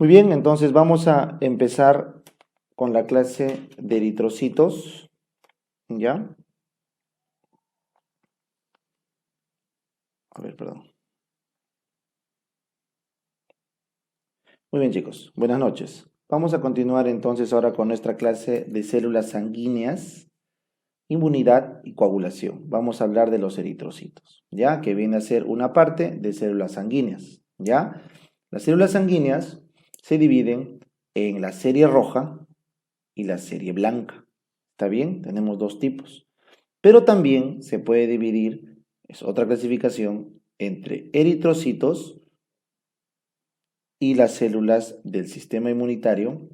Muy bien, entonces vamos a empezar con la clase de eritrocitos, ¿ya? A ver, perdón. Muy bien, chicos, buenas noches. Vamos a continuar entonces ahora con nuestra clase de células sanguíneas, inmunidad y coagulación. Vamos a hablar de los eritrocitos, ¿ya? Que viene a ser una parte de células sanguíneas, ¿ya? Las células sanguíneas se dividen en la serie roja y la serie blanca. ¿Está bien? Tenemos dos tipos. Pero también se puede dividir, es otra clasificación, entre eritrocitos y las células del sistema inmunitario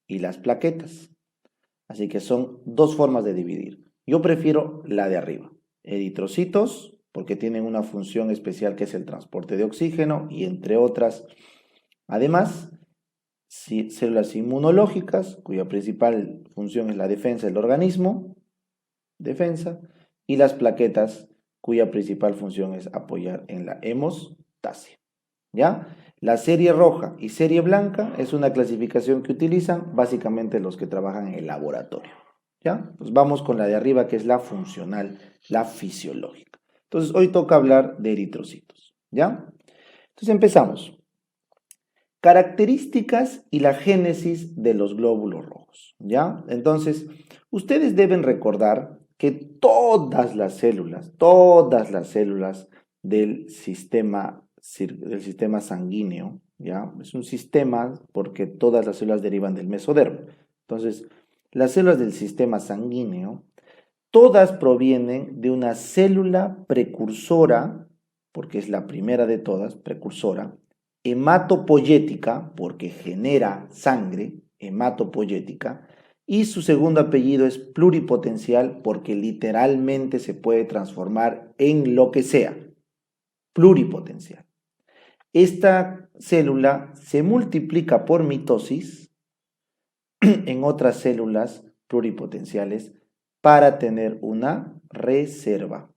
y las plaquetas. Así que son dos formas de dividir. Yo prefiero la de arriba. Eritrocitos, porque tienen una función especial que es el transporte de oxígeno y entre otras. Además, células inmunológicas, cuya principal función es la defensa del organismo, defensa, y las plaquetas, cuya principal función es apoyar en la hemostasia. ¿Ya? La serie roja y serie blanca es una clasificación que utilizan básicamente los que trabajan en el laboratorio. ¿Ya? Pues vamos con la de arriba, que es la funcional, la fisiológica. Entonces, hoy toca hablar de eritrocitos. ¿Ya? Entonces, empezamos. Características y la génesis de los glóbulos rojos. ¿Ya? Entonces, ustedes deben recordar que todas las células del sistema sanguíneo, ¿ya? Es un sistema porque todas las células derivan del mesodermo. Entonces, las células del sistema sanguíneo, todas provienen de una célula precursora, porque es la primera de todas, precursora, hematopoyética, porque genera sangre, hematopoyética, y su segundo apellido es pluripotencial, porque literalmente se puede transformar en lo que sea, pluripotencial. Esta célula se multiplica por mitosis en otras células pluripotenciales para tener una reserva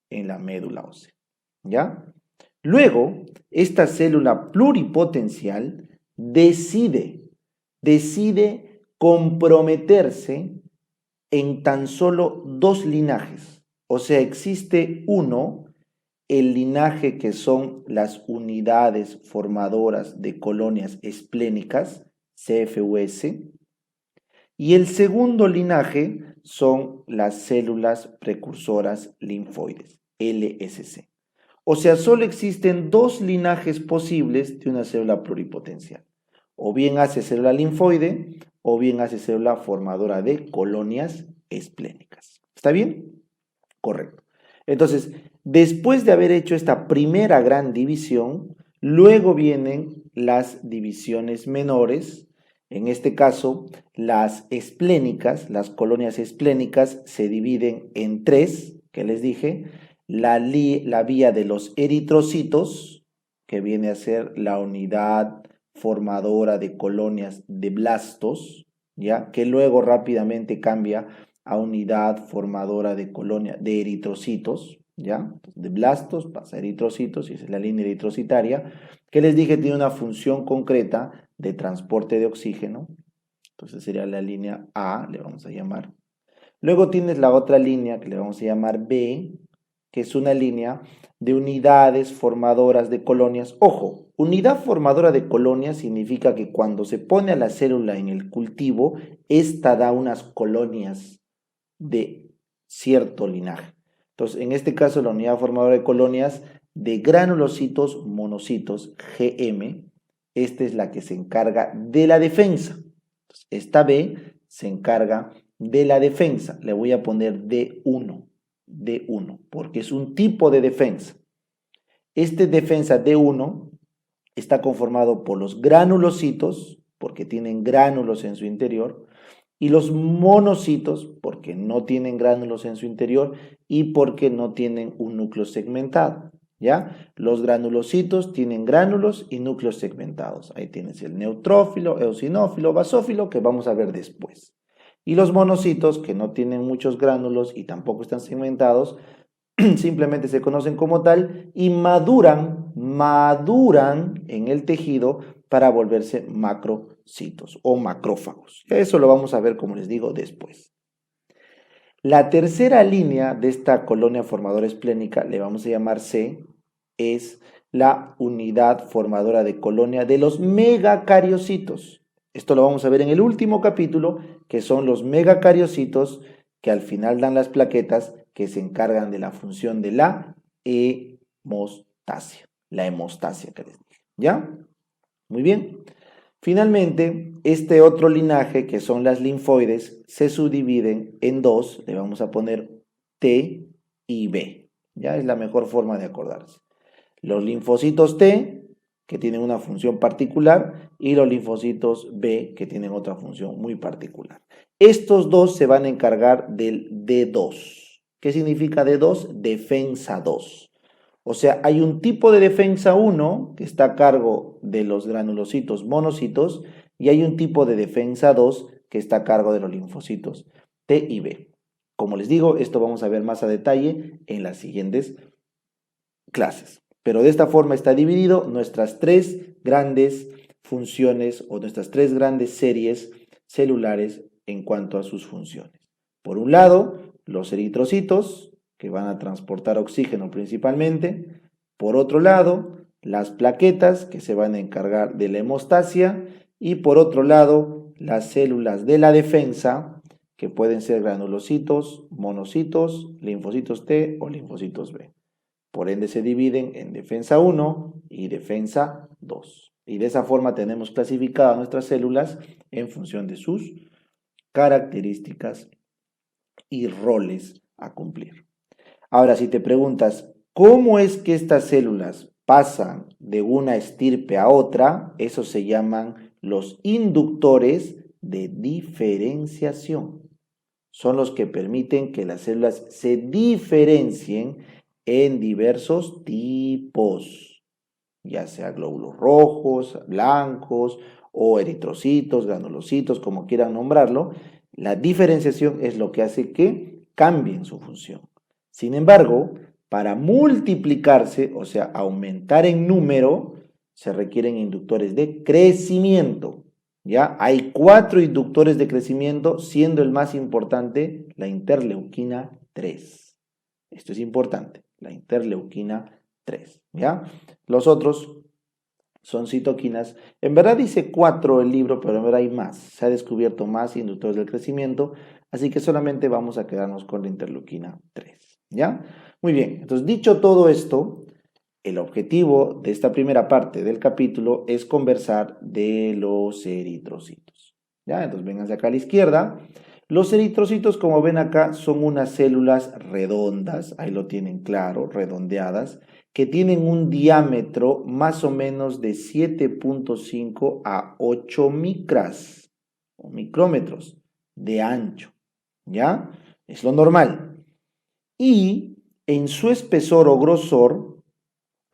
en la médula ósea. ¿Ya? Luego, esta célula pluripotencial decide comprometerse en tan solo dos linajes. O sea, existe uno, el linaje que son las unidades formadoras de colonias esplénicas, CFUS, y el segundo linaje son las células precursoras linfoides, LSC. O sea, solo existen dos linajes posibles de una célula pluripotencial. O bien hace célula linfoide o bien hace célula formadora de colonias esplénicas. ¿Está bien? Correcto. Entonces, después de haber hecho esta primera gran división, luego vienen las divisiones menores. En este caso, las esplénicas, las colonias esplénicas se dividen en tres, que les dije, la vía de los eritrocitos, que viene a ser la unidad formadora de colonias de blastos, ¿ya? Que luego rápidamente cambia a unidad formadora de colonia de eritrocitos, ¿ya? De blastos pasa a eritrocitos y esa es la línea eritrocitaria, que les dije tiene una función concreta de transporte de oxígeno. Entonces sería la línea A, le vamos a llamar. Luego tienes la otra línea que le vamos a llamar B, que es una línea de unidades formadoras de colonias. Ojo, unidad formadora de colonias significa que cuando se pone a la célula en el cultivo, esta da unas colonias de cierto linaje. Entonces, en este caso, la unidad formadora de colonias de granulocitos monocitos, GM, esta es la que se encarga de la defensa. Entonces, esta B se encarga de la defensa. Le voy a poner D1, porque es un tipo de defensa. Este defensa D1 está conformado por los granulocitos, porque tienen gránulos en su interior, y los monocitos, porque no tienen gránulos en su interior y porque no tienen un núcleo segmentado. ¿Ya? Los granulocitos tienen gránulos y núcleos segmentados. Ahí tienes el neutrófilo, eosinófilo, basófilo, que vamos a ver después. Y los monocitos, que no tienen muchos gránulos y tampoco están segmentados, simplemente se conocen como tal y maduran en el tejido para volverse macrocitos o macrófagos. Eso lo vamos a ver, como les digo, después. La tercera línea de esta colonia formadora esplénica, le vamos a llamar C, es la unidad formadora de colonia de los megacariocitos. Esto lo vamos a ver en el último capítulo, que son los megacariocitos que al final dan las plaquetas que se encargan de la función de la hemostasia. La hemostasia que les dije. ¿Ya? Muy bien. Finalmente, este otro linaje, que son las linfoides, se subdividen en dos, le vamos a poner T y B. Ya es la mejor forma de acordarse. Los linfocitos T, que tienen una función particular, y los linfocitos B, que tienen otra función muy particular. Estos dos se van a encargar del D2. ¿Qué significa D2? Defensa 2. O sea, hay un tipo de defensa 1 que está a cargo de los granulocitos monocitos y hay un tipo de defensa 2 que está a cargo de los linfocitos T y B. Como les digo, esto vamos a ver más a detalle en las siguientes clases. Pero de esta forma está dividido nuestras tres grandes funciones o nuestras tres grandes series celulares en cuanto a sus funciones. Por un lado, los eritrocitos, que van a transportar oxígeno principalmente. Por otro lado, las plaquetas, que se van a encargar de la hemostasia. Y por otro lado, las células de la defensa, que pueden ser granulocitos, monocitos, linfocitos T o linfocitos B. Por ende se dividen en defensa 1 y defensa 2. Y de esa forma tenemos clasificadas nuestras células en función de sus características y roles a cumplir. Ahora, si te preguntas, ¿cómo es que estas células pasan de una estirpe a otra? Eso se llaman los inductores de diferenciación. Son los que permiten que las células se diferencien en diversos tipos, ya sea glóbulos rojos, blancos o eritrocitos, granulocitos, como quieran nombrarlo. La diferenciación es lo que hace que cambien su función. Sin embargo, para multiplicarse, o sea, aumentar en número, se requieren inductores de crecimiento. ¿Ya? Hay 4 inductores de crecimiento, siendo el más importante la interleuquina 3. Esto es importante, la interleuquina 3. ¿Ya? Los otros son citoquinas. En verdad dice 4 el libro, pero en verdad hay más. Se ha descubierto más inductores del crecimiento, así que solamente vamos a quedarnos con la interleuquina 3. ¿Ya? Muy bien, entonces dicho todo esto, el objetivo de esta primera parte del capítulo es conversar de los eritrocitos. ¿Ya? Entonces vénganse acá a la izquierda. Los eritrocitos, como ven acá, son unas células redondas, ahí lo tienen claro, redondeadas, que tienen un diámetro más o menos de 7.5 a 8 micras o micrómetros de ancho. ¿Ya? Es lo normal. Y en su espesor o grosor,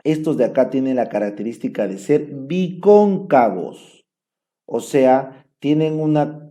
estos de acá tienen la característica de ser bicóncavos, o sea, tienen una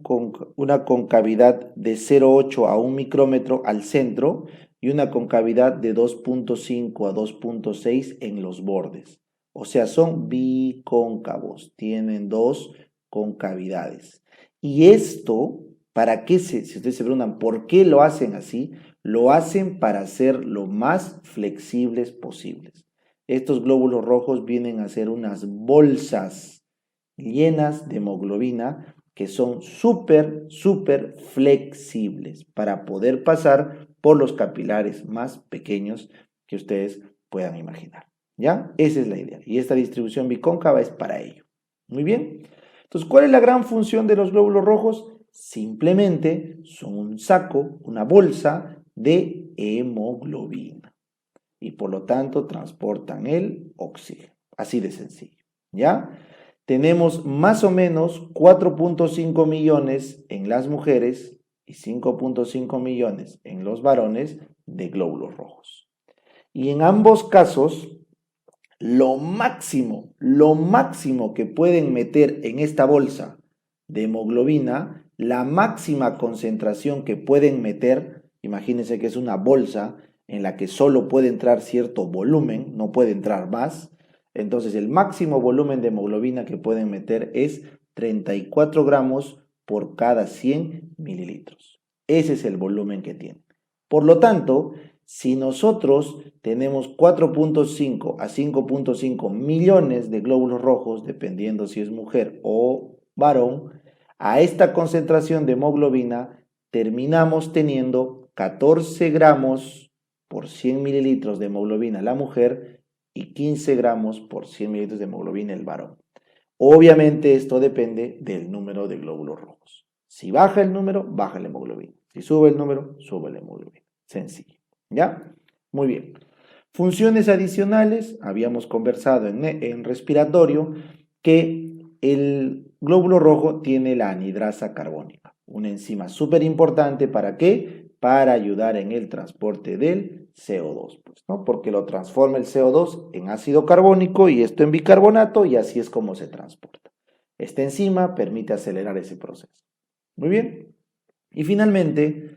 concavidad de 0,8 a 1 micrómetro al centro y una concavidad de 2.5 a 2.6 en los bordes. O sea, son bicóncavos, tienen dos concavidades. Y esto, ¿para qué si ustedes se preguntan por qué lo hacen así? Lo hacen para ser lo más flexibles posibles. Estos glóbulos rojos vienen a ser unas bolsas llenas de hemoglobina que son súper flexibles para poder pasar por los capilares más pequeños que ustedes puedan imaginar. ¿Ya? Esa es la idea. Y esta distribución bicóncava es para ello. Muy bien. Entonces, ¿cuál es la gran función de los glóbulos rojos? Simplemente son un saco, una bolsa de hemoglobina. Y por lo tanto transportan el oxígeno. Así de sencillo. ¿Ya? Tenemos más o menos 4.5 millones en las mujeres y 5.5 millones en los varones de glóbulos rojos. Y en ambos casos, lo máximo que pueden meter en esta bolsa de hemoglobina, la máxima concentración que pueden meter, imagínense que es una bolsa, en la que solo puede entrar cierto volumen, no puede entrar más. Entonces el máximo volumen de hemoglobina que pueden meter es 34 gramos por cada 100 mililitros. Ese es el volumen que tiene. Por lo tanto, si nosotros tenemos 4.5 a 5.5 millones de glóbulos rojos, dependiendo si es mujer o varón, a esta concentración de hemoglobina terminamos teniendo 14 gramos por 100 mililitros de hemoglobina la mujer y 15 gramos por 100 mililitros de hemoglobina el varón. Obviamente esto depende del número de glóbulos rojos. Si baja el número, baja la hemoglobina. Si sube el número, sube la hemoglobina. Sencillo. ¿Ya? Muy bien. Funciones adicionales, habíamos conversado en respiratorio que el glóbulo rojo tiene la anhidrasa carbónica, una enzima súper importante. ¿Para qué? Para ayudar en el transporte del CO2, pues, ¿no? Porque lo transforma el CO2 en ácido carbónico y esto en bicarbonato y así es como se transporta. Esta enzima permite acelerar ese proceso. Muy bien. Y finalmente,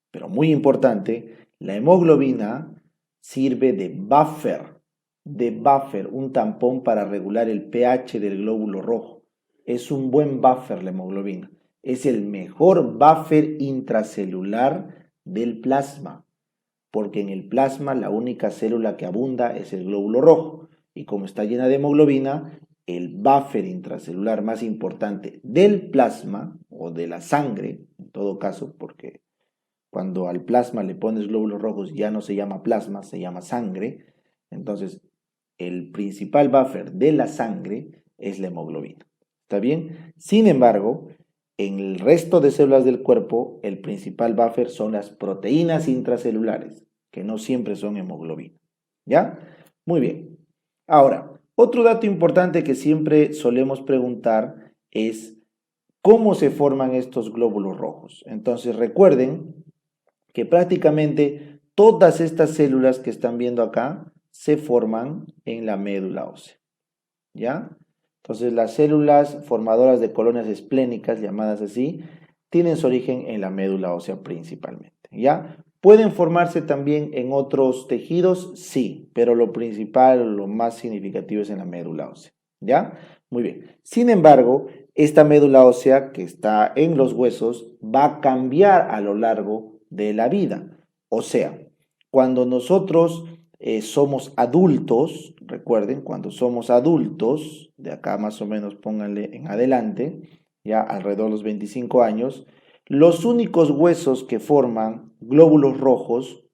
pero muy importante, la hemoglobina sirve de buffer, un tampón para regular el pH del glóbulo rojo. Es un buen buffer la hemoglobina. Es el mejor buffer intracelular del plasma, porque en el plasma la única célula que abunda es el glóbulo rojo. Y como está llena de hemoglobina, el buffer intracelular más importante del plasma o de la sangre, en todo caso, porque cuando al plasma le pones glóbulos rojos ya no se llama plasma, se llama sangre. Entonces, el principal buffer de la sangre es la hemoglobina. ¿Está bien? Sin embargo, en el resto de células del cuerpo, el principal buffer son las proteínas intracelulares, que no siempre son hemoglobina. ¿Ya? Muy bien. Ahora, otro dato importante que siempre solemos preguntar es ¿cómo se forman estos glóbulos rojos? Entonces, recuerden que prácticamente todas estas células que están viendo acá se forman en la médula ósea, ¿ya? Entonces las células formadoras de colonias esplénicas, llamadas así, tienen su origen en la médula ósea principalmente, ¿ya? ¿Pueden formarse también en otros tejidos? Sí, pero lo principal, lo más significativo es en la médula ósea, ¿ya? Muy bien. Sin embargo, esta médula ósea que está en los huesos va a cambiar a lo largo de la vida. O sea, cuando nosotros somos adultos, recuerden, cuando somos adultos, de acá más o menos pónganle en adelante, ya alrededor de los 25 años, los únicos huesos que forman glóbulos rojos,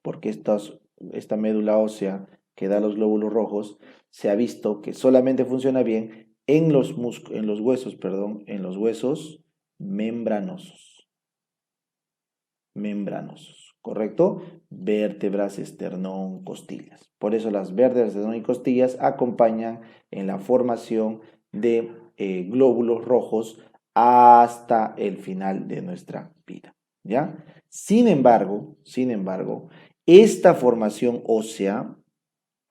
porque esta médula ósea que da los glóbulos rojos, se ha visto que solamente funciona bien en los huesos membranosos, ¿correcto? Vértebras, esternón, costillas. Por eso las vértebras, esternón y costillas acompañan en la formación de glóbulos rojos hasta el final de nuestra vida, ¿ya? Sin embargo, esta formación ósea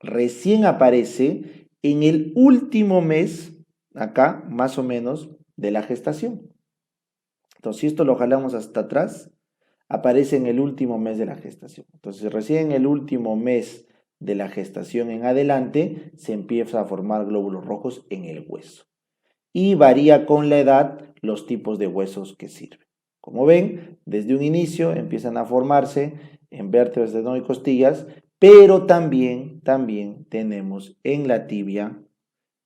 recién aparece en el último mes, acá más o menos, de la gestación. Entonces, si esto lo jalamos hasta atrás, aparece en el último mes de la gestación. Entonces, recién en el último mes de la gestación en adelante, se empieza a formar glóbulos rojos en el hueso. Y varía con la edad los tipos de huesos que sirven. Como ven, desde un inicio empiezan a formarse en vértebras, esternón y costillas, pero también tenemos en la tibia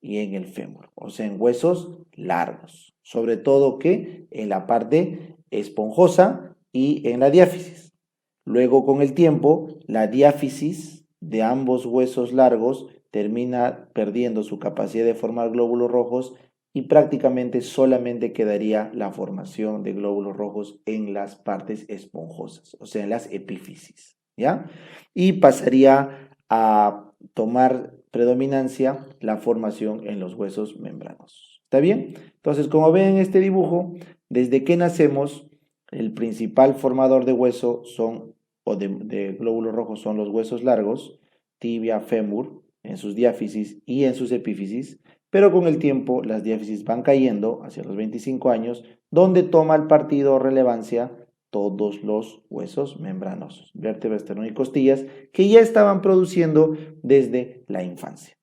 y en el fémur, o sea, en huesos largos, sobre todo que en la parte esponjosa y en la diáfisis. Luego, con el tiempo, la diáfisis de ambos huesos largos termina perdiendo su capacidad de formar glóbulos rojos y prácticamente solamente quedaría la formación de glóbulos rojos en las partes esponjosas, o sea, en las epífisis, ¿ya? Y pasaría a tomar predominancia la formación en los huesos membranosos. ¿Está bien? Entonces, como ven en este dibujo, desde que nacemos, el principal formador de hueso de glóbulos rojos son los huesos largos, tibia, fémur, en sus diáfisis y en sus epífisis, pero con el tiempo las diáfisis van cayendo hacia los 25 años, donde toma el partido o relevancia todos los huesos membranosos, vértebra, esternón y costillas, que ya estaban produciendo desde la infancia,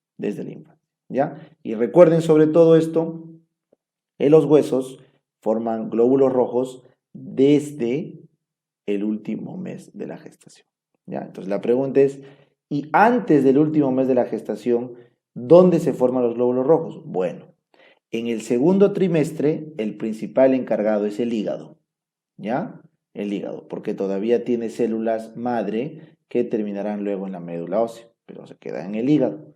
¿ya? Y recuerden sobre todo esto, que los huesos forman glóbulos rojos desde el último mes de la gestación, ¿ya? Entonces la pregunta es, ¿y antes del último mes de la gestación, dónde se forman los glóbulos rojos? Bueno, en el segundo trimestre, el principal encargado es el hígado, ¿ya? El hígado, porque todavía tiene células madre que terminarán luego en la médula ósea, pero se queda en el hígado.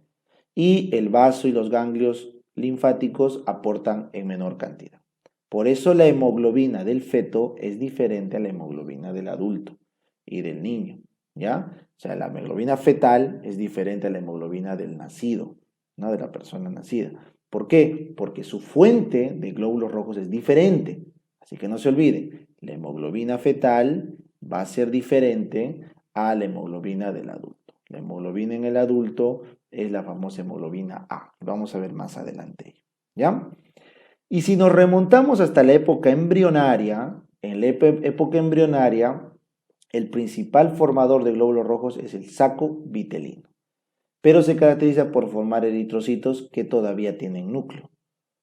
Y el vaso y los ganglios linfáticos aportan en menor cantidad. Por eso la hemoglobina del feto es diferente a la hemoglobina del adulto y del niño, ¿ya? O sea, la hemoglobina fetal es diferente a la hemoglobina del nacido, ¿no? De la persona nacida. ¿Por qué? Porque su fuente de glóbulos rojos es diferente. Así que no se olviden, la hemoglobina fetal va a ser diferente a la hemoglobina del adulto. La hemoglobina en el adulto es la famosa hemoglobina A. Vamos a ver más adelante, ¿ya? Y si nos remontamos hasta la época embrionaria, en la época embrionaria, el principal formador de glóbulos rojos es el saco vitelino, pero se caracteriza por formar eritrocitos que todavía tienen núcleo.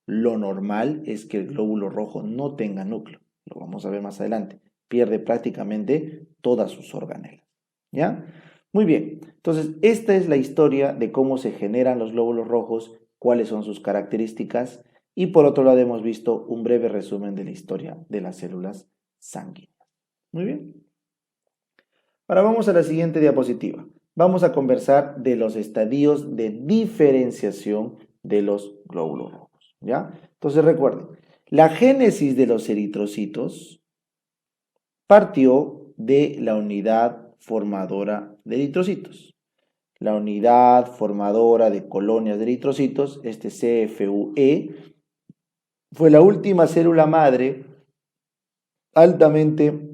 Lo normal es que el glóbulo rojo no tenga núcleo, lo vamos a ver más adelante, pierde prácticamente todas sus organelas, ¿ya? Muy bien, entonces esta es la historia de cómo se generan los glóbulos rojos, cuáles son sus características y por otro lado hemos visto un breve resumen de la historia de las células sanguíneas. Muy bien. Ahora vamos a la siguiente diapositiva. Vamos a conversar de los estadios de diferenciación de los glóbulos rojos, ¿ya? Entonces recuerden, la génesis de los eritrocitos partió de la unidad formadora de eritrocitos. La unidad formadora de colonias de eritrocitos, este CFUE, fue la última célula madre altamente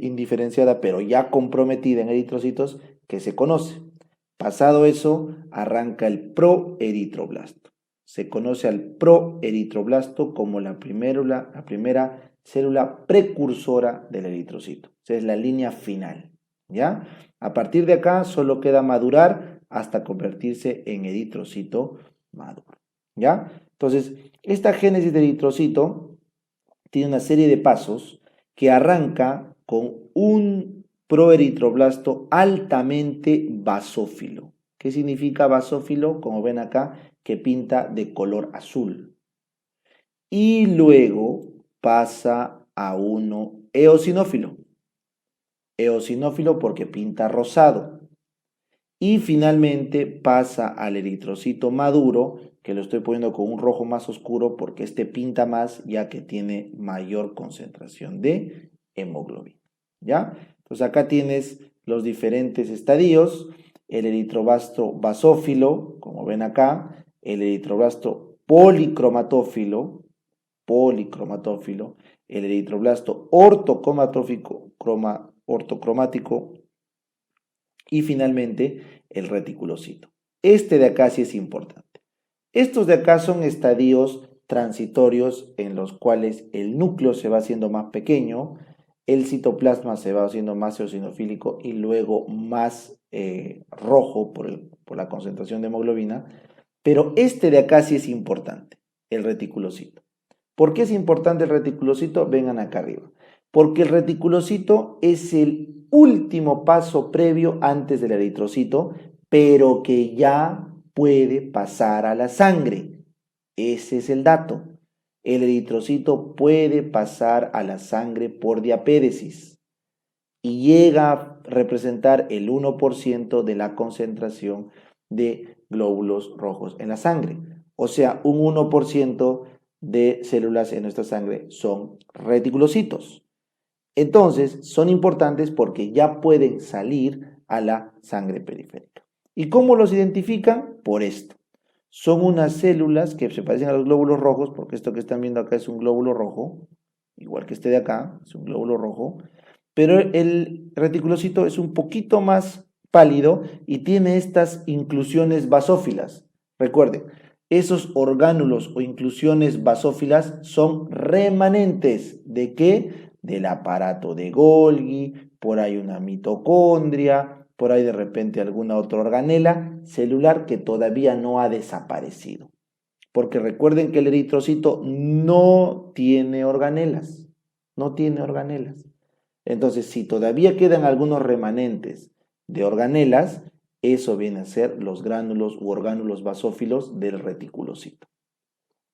indiferenciada, pero ya comprometida en eritrocitos, que se conoce. Pasado eso, arranca el proeritroblasto. Se conoce al proeritroblasto como la primera célula precursora del eritrocito. Esa es la línea final, ¿ya? A partir de acá solo queda madurar hasta convertirse en eritrocito maduro, ¿ya? Entonces, esta génesis del eritrocito tiene una serie de pasos que arranca con un proeritroblasto altamente basófilo. ¿Qué significa basófilo? Como ven acá, que pinta de color azul. Y luego pasa a uno eosinófilo. Eosinófilo porque pinta rosado. Y finalmente pasa al eritrocito maduro, que lo estoy poniendo con un rojo más oscuro porque este pinta más ya que tiene mayor concentración de hemoglobina, ¿ya? Entonces acá tienes los diferentes estadios, el eritroblasto basófilo, como ven acá, el eritroblasto policromatófilo, el eritroblasto ortocromático y finalmente el reticulocito. Este de acá sí es importante. Estos de acá son estadios transitorios en los cuales el núcleo se va haciendo más pequeño, el citoplasma se va haciendo más eosinofílico y luego más rojo por la concentración de hemoglobina, pero este de acá sí es importante, el reticulocito. ¿Por qué es importante el reticulocito? Vengan acá arriba. Porque el reticulocito es el último paso previo antes del eritrocito, pero que ya puede pasar a la sangre. Ese es el dato. El eritrocito puede pasar a la sangre por diapéresis y llega a representar el 1% de la concentración de glóbulos rojos en la sangre. O sea, un 1% de células en nuestra sangre son reticulocitos. Entonces, son importantes porque ya pueden salir a la sangre periférica. ¿Y cómo los identifican? Por esto. Son unas células que se parecen a los glóbulos rojos, porque esto que están viendo acá es un glóbulo rojo, igual que este de acá, es un glóbulo rojo, pero el reticulocito es un poquito más pálido y tiene estas inclusiones basófilas. Recuerden, esos orgánulos o inclusiones basófilas son remanentes. ¿De qué? del aparato de Golgi, por ahí una mitocondria, por ahí de repente alguna otra organela celular que todavía no ha desaparecido. Porque recuerden que el eritrocito no tiene organelas, no tiene organelas. Entonces, si todavía quedan algunos remanentes de organelas, eso viene a ser los gránulos u orgánulos basófilos del reticulocito.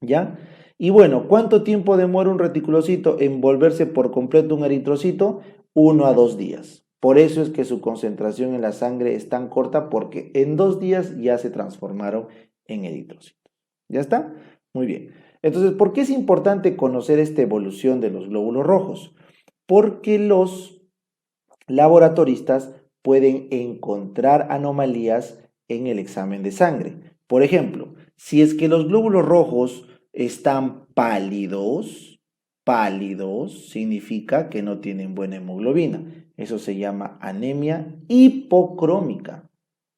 ¿Ya? Y bueno, ¿cuánto tiempo demora un reticulocito en volverse por completo un eritrocito? 1 a 2 días. Por eso es que su concentración en la sangre es tan corta, porque en 2 días ya se transformaron en eritrocitos. ¿Ya está? Muy bien. Entonces, ¿por qué es importante conocer esta evolución de los glóbulos rojos? Porque los laboratoristas pueden encontrar anomalías en el examen de sangre. Por ejemplo, si es que los glóbulos rojos están pálidos, significa que no tienen buena hemoglobina. Eso se llama anemia hipocrómica,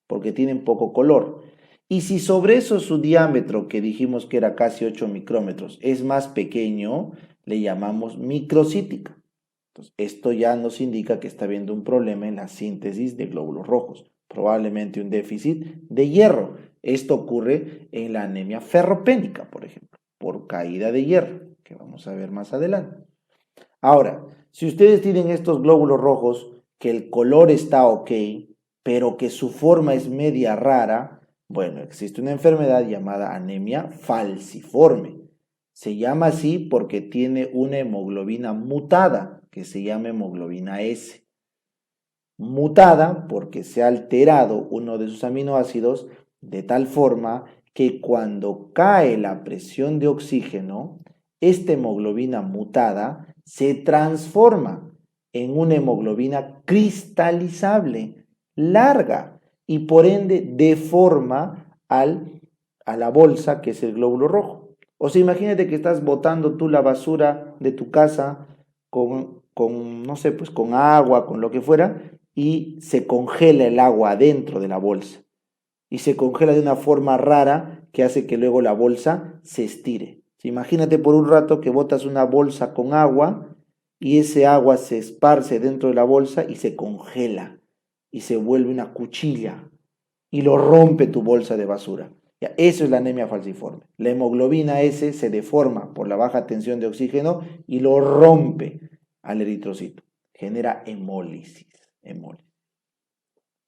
porque tienen poco color. Y si sobre eso su diámetro, que dijimos que era casi 8 micrómetros, es más pequeño, le llamamos microcítica. Entonces, esto ya nos indica que está habiendo un problema en la síntesis de glóbulos rojos, probablemente un déficit de hierro. Esto ocurre en la anemia ferropénica, por ejemplo, por caída de hierro, que vamos a ver más adelante. Ahora, si ustedes tienen estos glóbulos rojos, que el color está ok, pero que su forma es media rara, bueno, existe una enfermedad llamada anemia falciforme. Se llama así porque tiene una hemoglobina mutada, que se llama hemoglobina S. Mutada porque se ha alterado uno de sus aminoácidos de tal forma que cuando cae la presión de oxígeno, esta hemoglobina mutada se transforma en una hemoglobina cristalizable, larga, y por ende deforma a la bolsa que es el glóbulo rojo. O sea, imagínate que estás botando tú la basura de tu casa no sé, pues con agua, con lo que fuera, y se congela el agua dentro de la bolsa. Y se congela de una forma rara que hace que luego la bolsa se estire. Imagínate por un rato que botas una bolsa con agua y ese agua se esparce dentro de la bolsa y se congela y se vuelve una cuchilla y lo rompe tu bolsa de basura. Ya, eso es la anemia falciforme. La hemoglobina S se deforma por la baja tensión de oxígeno y lo rompe al eritrocito. Genera hemólisis.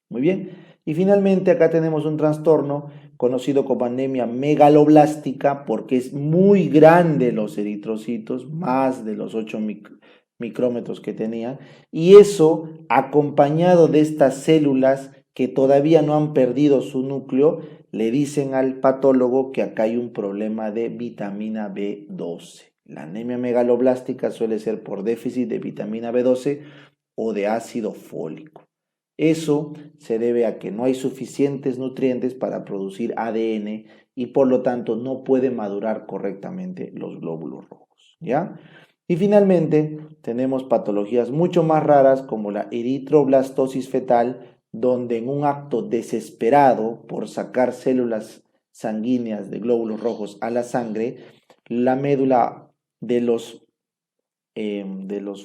Muy bien. Y finalmente acá tenemos un trastorno conocido como anemia megaloblástica, porque es muy grande los eritrocitos, más de los 8 micrómetros que tenían, y eso acompañado de estas células que todavía no han perdido su núcleo, le dicen al patólogo que acá hay un problema de vitamina B12. La anemia megaloblástica suele ser por déficit de vitamina B12 o de ácido fólico. Eso se debe a que no hay suficientes nutrientes para producir ADN y por lo tanto no puede madurar correctamente los glóbulos rojos, ¿ya? Y finalmente tenemos patologías mucho más raras como la eritroblastosis fetal, donde en un acto desesperado por sacar células sanguíneas de glóbulos rojos a la sangre, la médula de los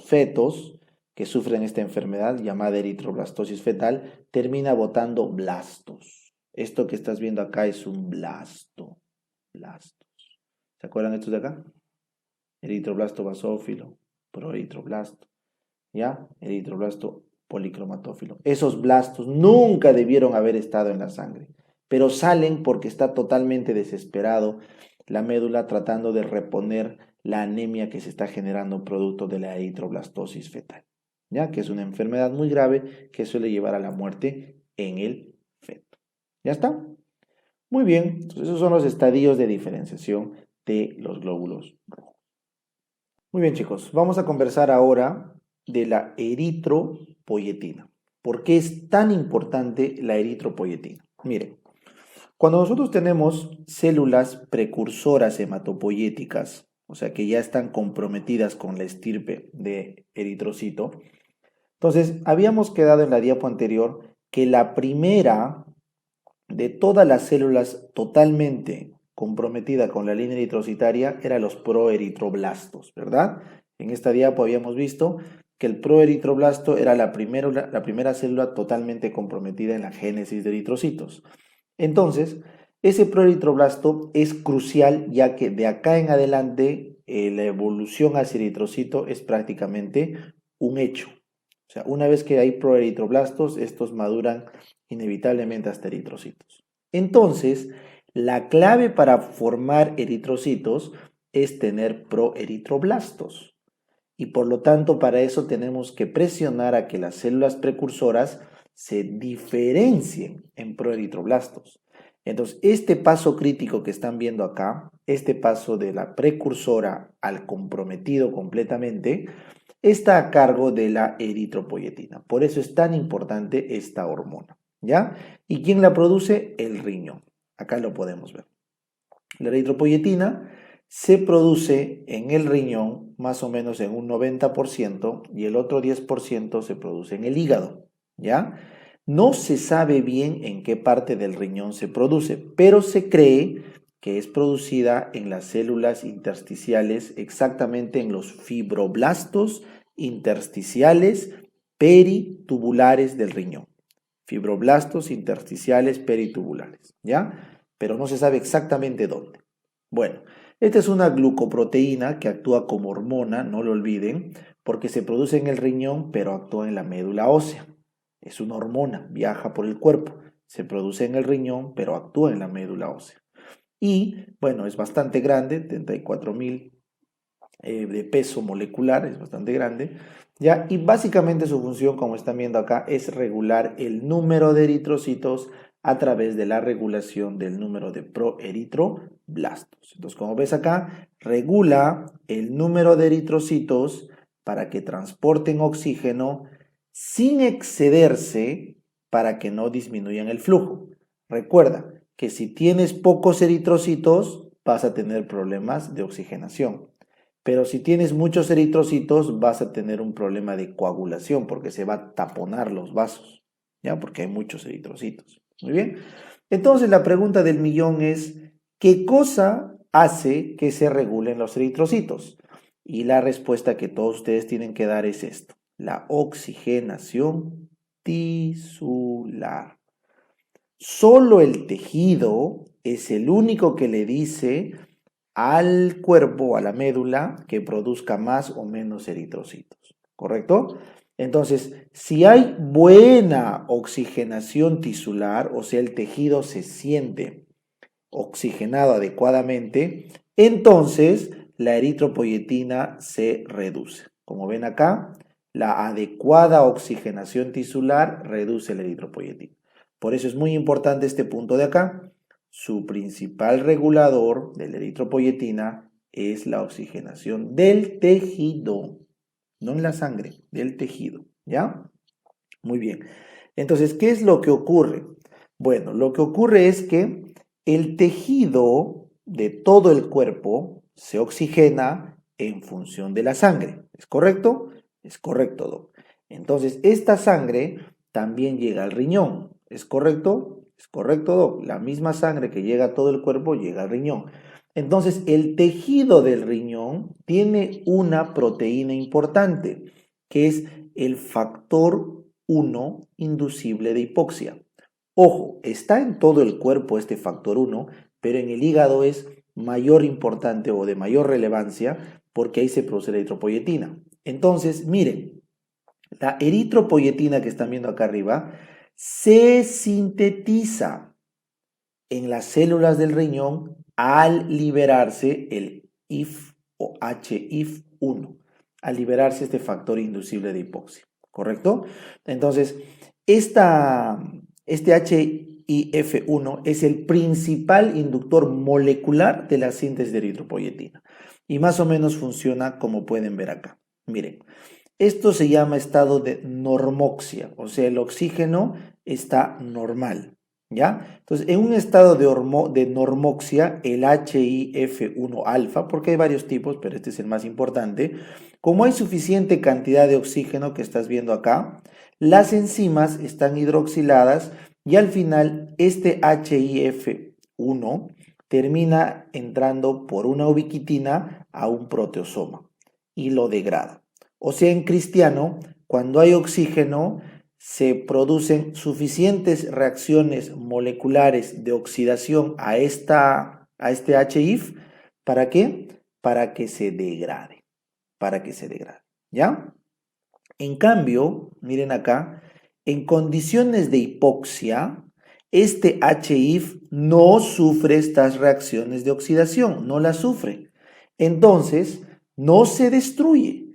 fetos que sufren esta enfermedad llamada eritroblastosis fetal, termina botando blastos. Esto que estás viendo acá es un blasto. Blastos. ¿Se acuerdan estos de acá? Eritroblasto basófilo, proeritroblasto, ¿ya? Eritroblasto policromatófilo. Esos blastos nunca debieron haber estado en la sangre, pero salen porque está totalmente desesperado la médula tratando de reponer la anemia que se está generando producto de la eritroblastosis fetal, ¿ya? Que es una enfermedad muy grave que suele llevar a la muerte en el feto. ¿Ya está? Muy bien, entonces esos son los estadios de diferenciación de los glóbulos rojos. Muy bien, chicos, vamos a conversar ahora de la eritropoyetina. ¿Por qué es tan importante la eritropoyetina? Miren, cuando nosotros tenemos células precursoras hematopoyéticas, o sea que ya están comprometidas con la estirpe de eritrocito, entonces habíamos quedado en la diapo anterior que la primera de todas las células totalmente comprometida con la línea eritrocitaria eran los proeritroblastos, ¿verdad? En esta diapo habíamos visto que el proeritroblasto era la primera célula totalmente comprometida en la génesis de eritrocitos. Entonces, ese proeritroblasto es crucial ya que de acá en adelante la evolución hacia eritrocito es prácticamente un hecho. O sea, una vez que hay proeritroblastos, estos maduran inevitablemente hasta eritrocitos. Entonces, la clave para formar eritrocitos es tener proeritroblastos. Y por lo tanto, para eso tenemos que presionar a que las células precursoras se diferencien en proeritroblastos. Entonces, este paso crítico que están viendo acá, este paso de la precursora al comprometido completamente, está a cargo de la eritropoyetina. Por eso es tan importante esta hormona, ¿ya? ¿Y quién la produce? El riñón. Acá lo podemos ver. La eritropoyetina se produce en el riñón más o menos en un 90% y el otro 10% se produce en el hígado, ¿ya? No se sabe bien en qué parte del riñón se produce, pero se cree que es producida en las células intersticiales, exactamente en los fibroblastos intersticiales peritubulares del riñón. Fibroblastos intersticiales peritubulares, ¿ya? Pero no se sabe exactamente dónde. Bueno, esta es una glucoproteína que actúa como hormona, no lo olviden, porque se produce en el riñón, pero actúa en la médula ósea. Es una hormona, viaja por el cuerpo, se produce en el riñón, pero actúa en la médula ósea. Y, bueno, es bastante grande, 34.000 de peso molecular, es bastante grande, ¿ya? Y básicamente su función, como están viendo acá, es regular el número de eritrocitos a través de la regulación del número de proeritroblastos. Entonces, como ves acá, regula el número de eritrocitos para que transporten oxígeno sin excederse para que no disminuyan el flujo. Recuerda que si tienes pocos eritrocitos, vas a tener problemas de oxigenación. Pero si tienes muchos eritrocitos, vas a tener un problema de coagulación porque se va a taponar los vasos, ¿ya? Porque hay muchos eritrocitos. Muy bien. Entonces la pregunta del millón es, ¿qué cosa hace que se regulen los eritrocitos? Y la respuesta que todos ustedes tienen que dar es esto, la oxigenación tisular. Solo el tejido es el único que le dice al cuerpo, a la médula, que produzca más o menos eritrocitos, ¿correcto? Entonces, si hay buena oxigenación tisular, o sea, el tejido se siente oxigenado adecuadamente, entonces la eritropoyetina se reduce. Como ven acá, la adecuada oxigenación tisular reduce la eritropoyetina. Por eso es muy importante este punto de acá. Su principal regulador de la eritropoyetina es la oxigenación del tejido, no en la sangre, del tejido, ¿ya? Muy bien. Entonces, ¿qué es lo que ocurre? Bueno, lo que ocurre es que el tejido de todo el cuerpo se oxigena en función de la sangre. ¿Es correcto? Es correcto, Doc. Entonces, esta sangre también llega al riñón. ¿Es correcto? Es correcto, Doc. La misma sangre que llega a todo el cuerpo llega al riñón. Entonces, el tejido del riñón tiene una proteína importante, que es el factor 1 inducible de hipoxia. Ojo, está en todo el cuerpo este factor 1, pero en el hígado es mayor importante o de mayor relevancia porque ahí se produce la eritropoyetina. Entonces, miren, la eritropoyetina que están viendo acá arriba se sintetiza en las células del riñón al liberarse el IF o HIF1, al liberarse este factor inducible de hipoxia, ¿correcto? Entonces, este HIF1 es el principal inductor molecular de la síntesis de eritropoyetina y más o menos funciona como pueden ver acá. Miren, esto se llama estado de normoxia, o sea, el oxígeno está normal. ¿Ya? Entonces, en un estado de normoxia, el HIF1 alfa, porque hay varios tipos, pero este es el más importante, como hay suficiente cantidad de oxígeno que estás viendo acá, las enzimas están hidroxiladas y al final este HIF1 termina entrando por una ubiquitina a un proteosoma. y lo degrada. O sea, en cristiano, cuando hay oxígeno, se producen suficientes reacciones moleculares de oxidación a este HIF. ¿Para qué? Para que se degrade. Para que se degrade. ¿Ya? En cambio, miren acá, en condiciones de hipoxia, este HIF no sufre estas reacciones de oxidación, no las sufre. Entonces, no se destruye.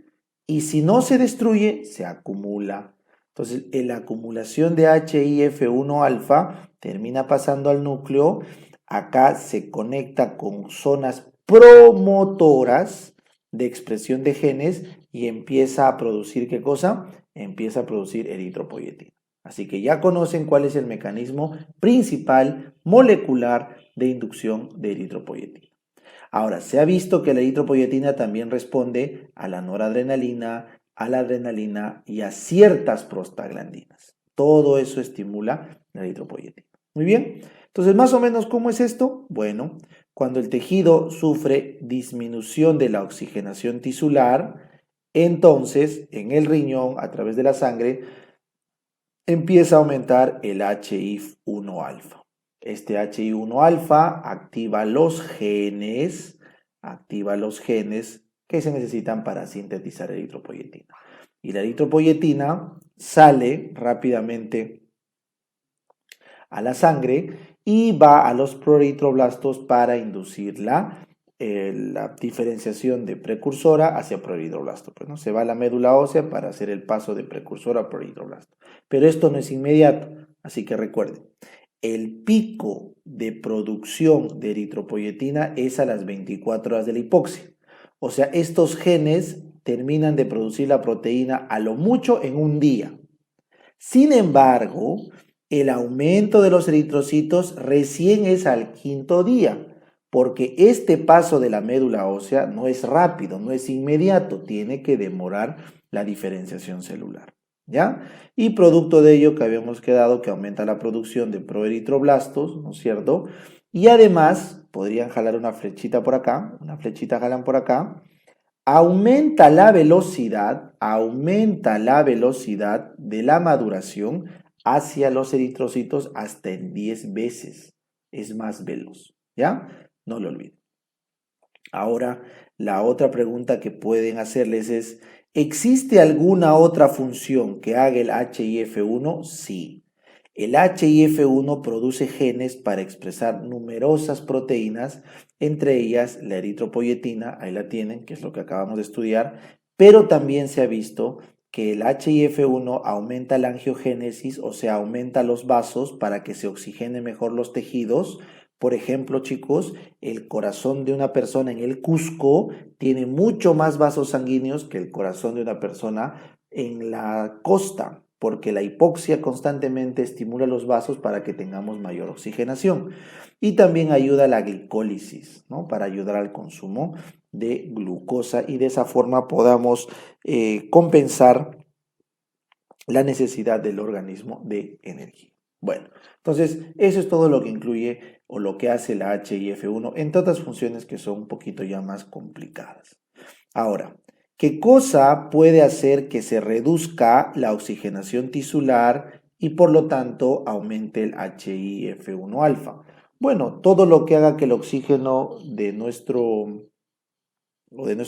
Y si no se destruye, se acumula. Entonces, la acumulación de HIF1 alfa termina pasando al núcleo. Acá se conecta con zonas promotoras de expresión de genes y empieza a producir, ¿qué cosa? Empieza a producir eritropoyetina. Así que ya conocen cuál es el mecanismo principal molecular de inducción de eritropoyetina. Ahora, se ha visto que la eritropoyetina también responde a la noradrenalina, a la adrenalina y a ciertas prostaglandinas. Todo eso estimula la eritropoyetina. Muy bien. Entonces, más o menos, ¿cómo es esto? Bueno, cuando el tejido sufre disminución de la oxigenación tisular, entonces en el riñón, a través de la sangre, empieza a aumentar el HIF1 alfa. Este HIF1 alfa activa los genes que se necesitan para sintetizar eritropoyetina. Y la eritropoyetina sale rápidamente a la sangre y va a los proeritroblastos para inducir la diferenciación de precursora hacia proeritroblasto. Pues, ¿no? Se va a la médula ósea para hacer el paso de precursora a proeritroblasto. Pero esto no es inmediato, así que recuerden, el pico de producción de eritropoyetina es a las 24 horas de la hipoxia. O sea, estos genes terminan de producir la proteína a lo mucho en un día. Sin embargo, el aumento de los eritrocitos recién es al quinto día, porque este paso de la médula ósea no es rápido, no es inmediato, tiene que demorar la diferenciación celular. ¿Ya? Y producto de ello que habíamos quedado que aumenta la producción de proeritroblastos, ¿no es cierto? Y además, podrían jalar una flechita por acá, una flechita jalan por acá, aumenta la velocidad de la maduración hacia los eritrocitos hasta en 10 veces. Es más veloz, ¿ya? No lo olviden. Ahora, la otra pregunta que pueden hacerles es, ¿existe alguna otra función que haga el HIF1? Sí. El HIF1 produce genes para expresar numerosas proteínas, entre ellas la eritropoyetina, ahí la tienen, que es lo que acabamos de estudiar, pero también se ha visto que el HIF1 aumenta la angiogénesis, o sea, aumenta los vasos para que se oxigenen mejor los tejidos. Por ejemplo, chicos, el corazón de una persona en el Cusco tiene mucho más vasos sanguíneos que el corazón de una persona en la costa, porque la hipoxia constantemente estimula los vasos para que tengamos mayor oxigenación. Y también ayuda a la glicólisis, ¿no? Para ayudar al consumo de glucosa y de esa forma podamos compensar la necesidad del organismo de energía. Bueno, entonces eso es todo lo que incluye o lo que hace la HIF1, entre otras funciones que son un poquito ya más complicadas. Ahora, ¿qué cosa puede hacer que se reduzca la oxigenación tisular y por lo tanto aumente el HIF1 alfa? Bueno, todo lo que haga que el oxígeno de nuestro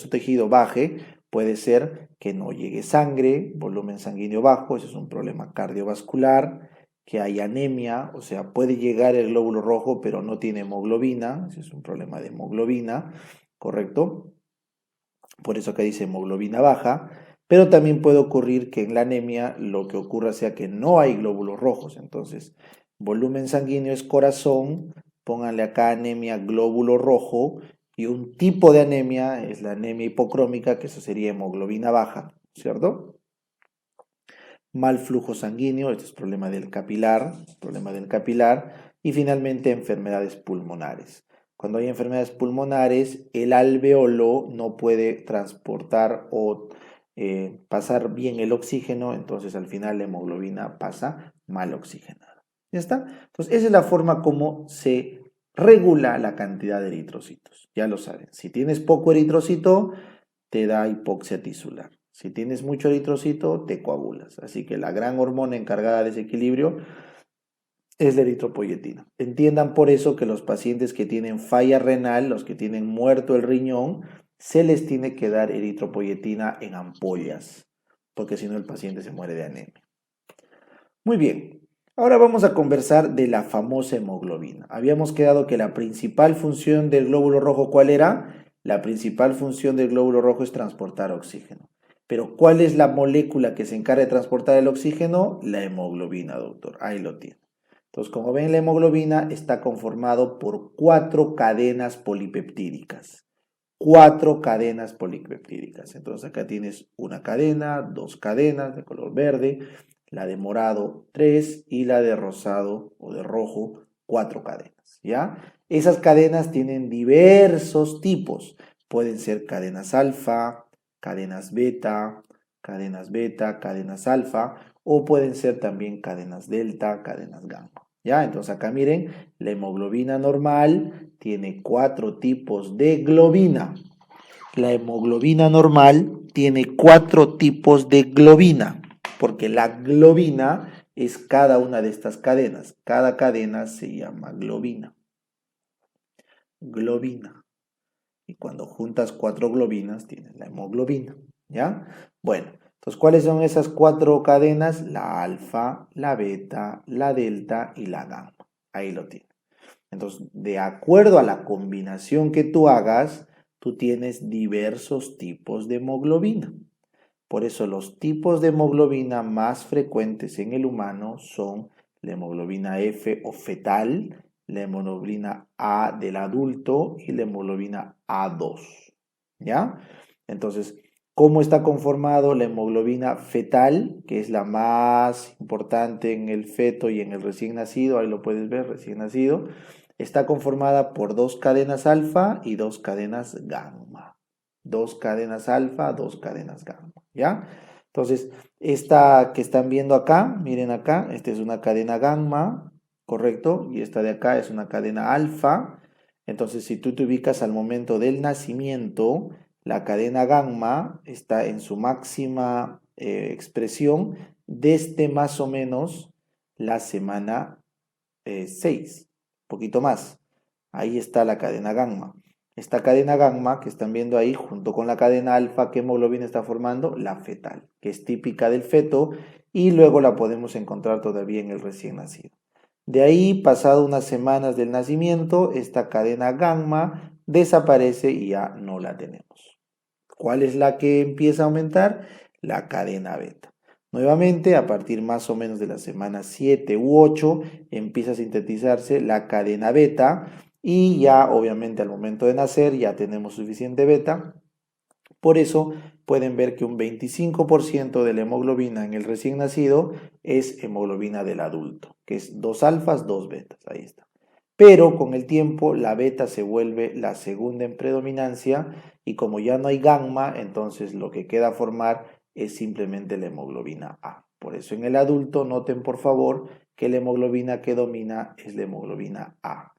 tejido baje, puede ser que no llegue sangre, volumen sanguíneo bajo, eso es un problema cardiovascular, que hay anemia, o sea, puede llegar el glóbulo rojo pero no tiene hemoglobina, ese es un problema de hemoglobina, ¿correcto? Por eso acá dice hemoglobina baja, pero también puede ocurrir que en la anemia lo que ocurra sea que no hay glóbulos rojos, entonces volumen sanguíneo es corazón, pónganle acá anemia glóbulo rojo, y un tipo de anemia es la anemia hipocrómica, que eso sería hemoglobina baja, ¿cierto? Mal flujo sanguíneo, este es problema del capilar, y finalmente enfermedades pulmonares. Cuando hay enfermedades pulmonares, el alveolo no puede transportar o pasar bien el oxígeno, entonces al final la hemoglobina pasa mal oxigenada. ¿Ya está? Entonces esa es la forma como se regula la cantidad de eritrocitos. Ya lo saben, si tienes poco eritrocito, te da hipoxia tisular. Si tienes mucho eritrocito, te coagulas. Así que la gran hormona encargada de ese equilibrio es la eritropoyetina. Entiendan por eso que los pacientes que tienen falla renal, los que tienen muerto el riñón, se les tiene que dar eritropoyetina en ampollas, porque si no el paciente se muere de anemia. Muy bien, ahora vamos a conversar de la famosa hemoglobina. Habíamos quedado que la principal función del glóbulo rojo, ¿cuál era? La principal función del glóbulo rojo es transportar oxígeno. Pero ¿cuál es la molécula que se encarga de transportar el oxígeno? La hemoglobina, doctor. Ahí lo tiene. Entonces, como ven, la hemoglobina está conformado por 4 cadenas polipeptídicas. 4 cadenas polipeptídicas. Entonces, acá tienes una cadena, 2 cadenas de color verde, la de morado 3 y la de rosado o de rojo 4 cadenas, ¿ya? Esas cadenas tienen diversos tipos. Pueden ser cadenas alfa, cadenas beta, cadenas alfa, o pueden ser también cadenas delta, cadenas gamma. ¿Ya? Entonces acá miren, la hemoglobina normal tiene 4 tipos de globina. La hemoglobina normal tiene 4 tipos de globina, porque la globina es cada una de estas cadenas. Cada cadena se llama globina. Globina. Y cuando juntas 4 globinas, tienes la hemoglobina. ¿Ya? Bueno, entonces, ¿cuáles son esas 4 cadenas? La alfa, la beta, la delta y la gamma. Ahí lo tienes. Entonces, de acuerdo a la combinación que tú hagas, tú tienes diversos tipos de hemoglobina. Por eso los tipos de hemoglobina más frecuentes en el humano son la hemoglobina F o fetal, la hemoglobina A del adulto y la hemoglobina A2. ¿Ya? Entonces, ¿cómo está conformado la hemoglobina fetal, que es la más importante en el feto y en el recién nacido? Ahí lo puedes ver, recién nacido. Está conformada por 2 cadenas alfa y 2 cadenas gamma. 2 cadenas alfa, 2 cadenas gamma. ¿Ya? Entonces, esta que están viendo acá, miren acá, esta es una cadena gamma, ¿correcto? Y esta de acá es una cadena alfa. Entonces, si tú te ubicas al momento del nacimiento, la cadena gamma está en su máxima expresión desde más o menos la semana 6, un poquito más. Ahí está la cadena gamma. Esta cadena gamma que están viendo ahí, junto con la cadena alfa, ¿qué hemoglobina está formando? La fetal, que es típica del feto y luego la podemos encontrar todavía en el recién nacido. De ahí, pasado unas semanas del nacimiento, esta cadena gamma desaparece y ya no la tenemos. ¿Cuál es la que empieza a aumentar? La cadena beta. Nuevamente, a partir más o menos de la semana 7 u 8, empieza a sintetizarse la cadena beta y ya obviamente al momento de nacer ya tenemos suficiente beta. Por eso pueden ver que un 25% de la hemoglobina en el recién nacido es hemoglobina del adulto, que es 2 alfas, 2 betas, ahí está. Pero con el tiempo la beta se vuelve la segunda en predominancia y como ya no hay gamma, entonces lo que queda a formar es simplemente la hemoglobina A. Por eso en el adulto noten por favor que la hemoglobina que domina es la hemoglobina A.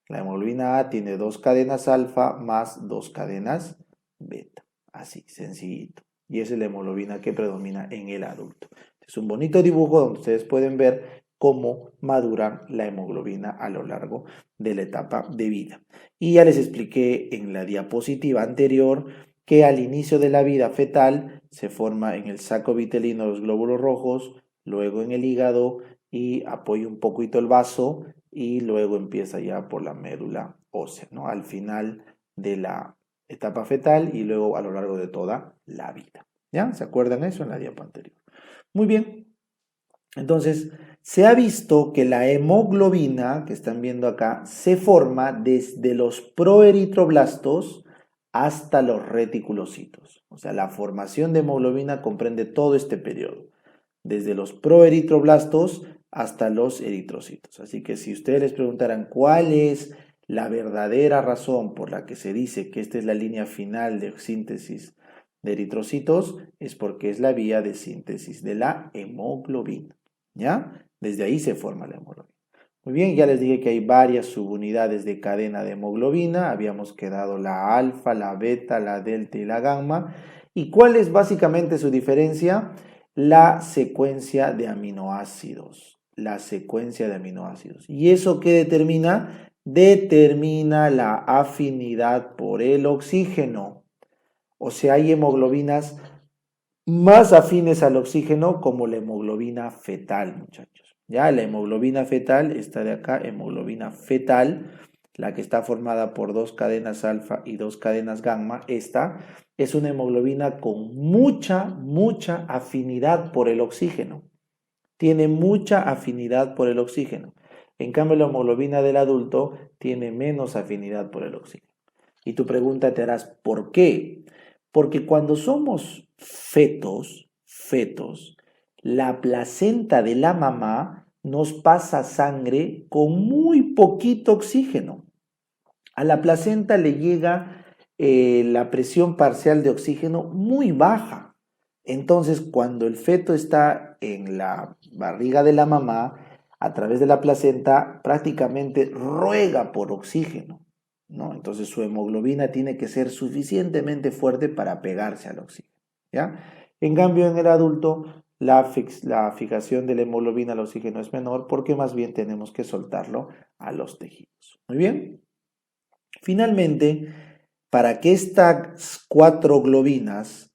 La hemoglobina A tiene 2 cadenas alfa más 2 cadenas beta. Así, sencillito. Y esa es la hemoglobina que predomina en el adulto. Es un bonito dibujo donde ustedes pueden ver cómo madura la hemoglobina a lo largo de la etapa de vida. Y ya les expliqué en la diapositiva anterior que al inicio de la vida fetal se forma en el saco vitelino los glóbulos rojos, luego en el hígado y apoya un poquito el vaso y luego empieza ya por la médula ósea, ¿no? Al final de la etapa fetal y luego a lo largo de toda la vida. ¿Ya? ¿Se acuerdan eso en la diapositiva anterior? Muy bien. Entonces, se ha visto que la hemoglobina, que están viendo acá, se forma desde los proeritroblastos hasta los reticulocitos. O sea, la formación de hemoglobina comprende todo este periodo, desde los proeritroblastos hasta los eritrocitos. Así que si ustedes les preguntaran cuál es la verdadera razón por la que se dice que esta es la línea final de síntesis de eritrocitos, es porque es la vía de síntesis de la hemoglobina. ¿Ya? Desde ahí se forma la hemoglobina. Muy bien, ya les dije que hay varias subunidades de cadena de hemoglobina. Habíamos quedado la alfa, la beta, la delta y la gamma. ¿Y cuál es básicamente su diferencia? La secuencia de aminoácidos. La secuencia de aminoácidos. ¿Y eso qué determina? Determina la afinidad por el oxígeno. O sea, hay hemoglobinas más afines al oxígeno como la hemoglobina fetal, muchachos. Ya, la hemoglobina fetal, esta de acá, hemoglobina fetal, la que está formada por dos cadenas alfa y dos cadenas gamma, esta es una hemoglobina con mucha afinidad por el oxígeno. Tiene mucha afinidad por el oxígeno. En cambio, la hemoglobina del adulto tiene menos afinidad por el oxígeno. Y tu pregunta te harás, ¿por qué? Porque cuando somos fetos, la placenta de la mamá nos pasa sangre con muy poquito oxígeno. A la placenta le llega la presión parcial de oxígeno muy baja. Entonces, cuando el feto está en la barriga de la mamá, a través de la placenta, prácticamente ruega por oxígeno, ¿no? Entonces, su hemoglobina tiene que ser suficientemente fuerte para pegarse al oxígeno, ¿ya? En cambio, en el adulto, la fijación de la hemoglobina al oxígeno es menor porque más bien tenemos que soltarlo a los tejidos. Muy bien. Finalmente, para que estas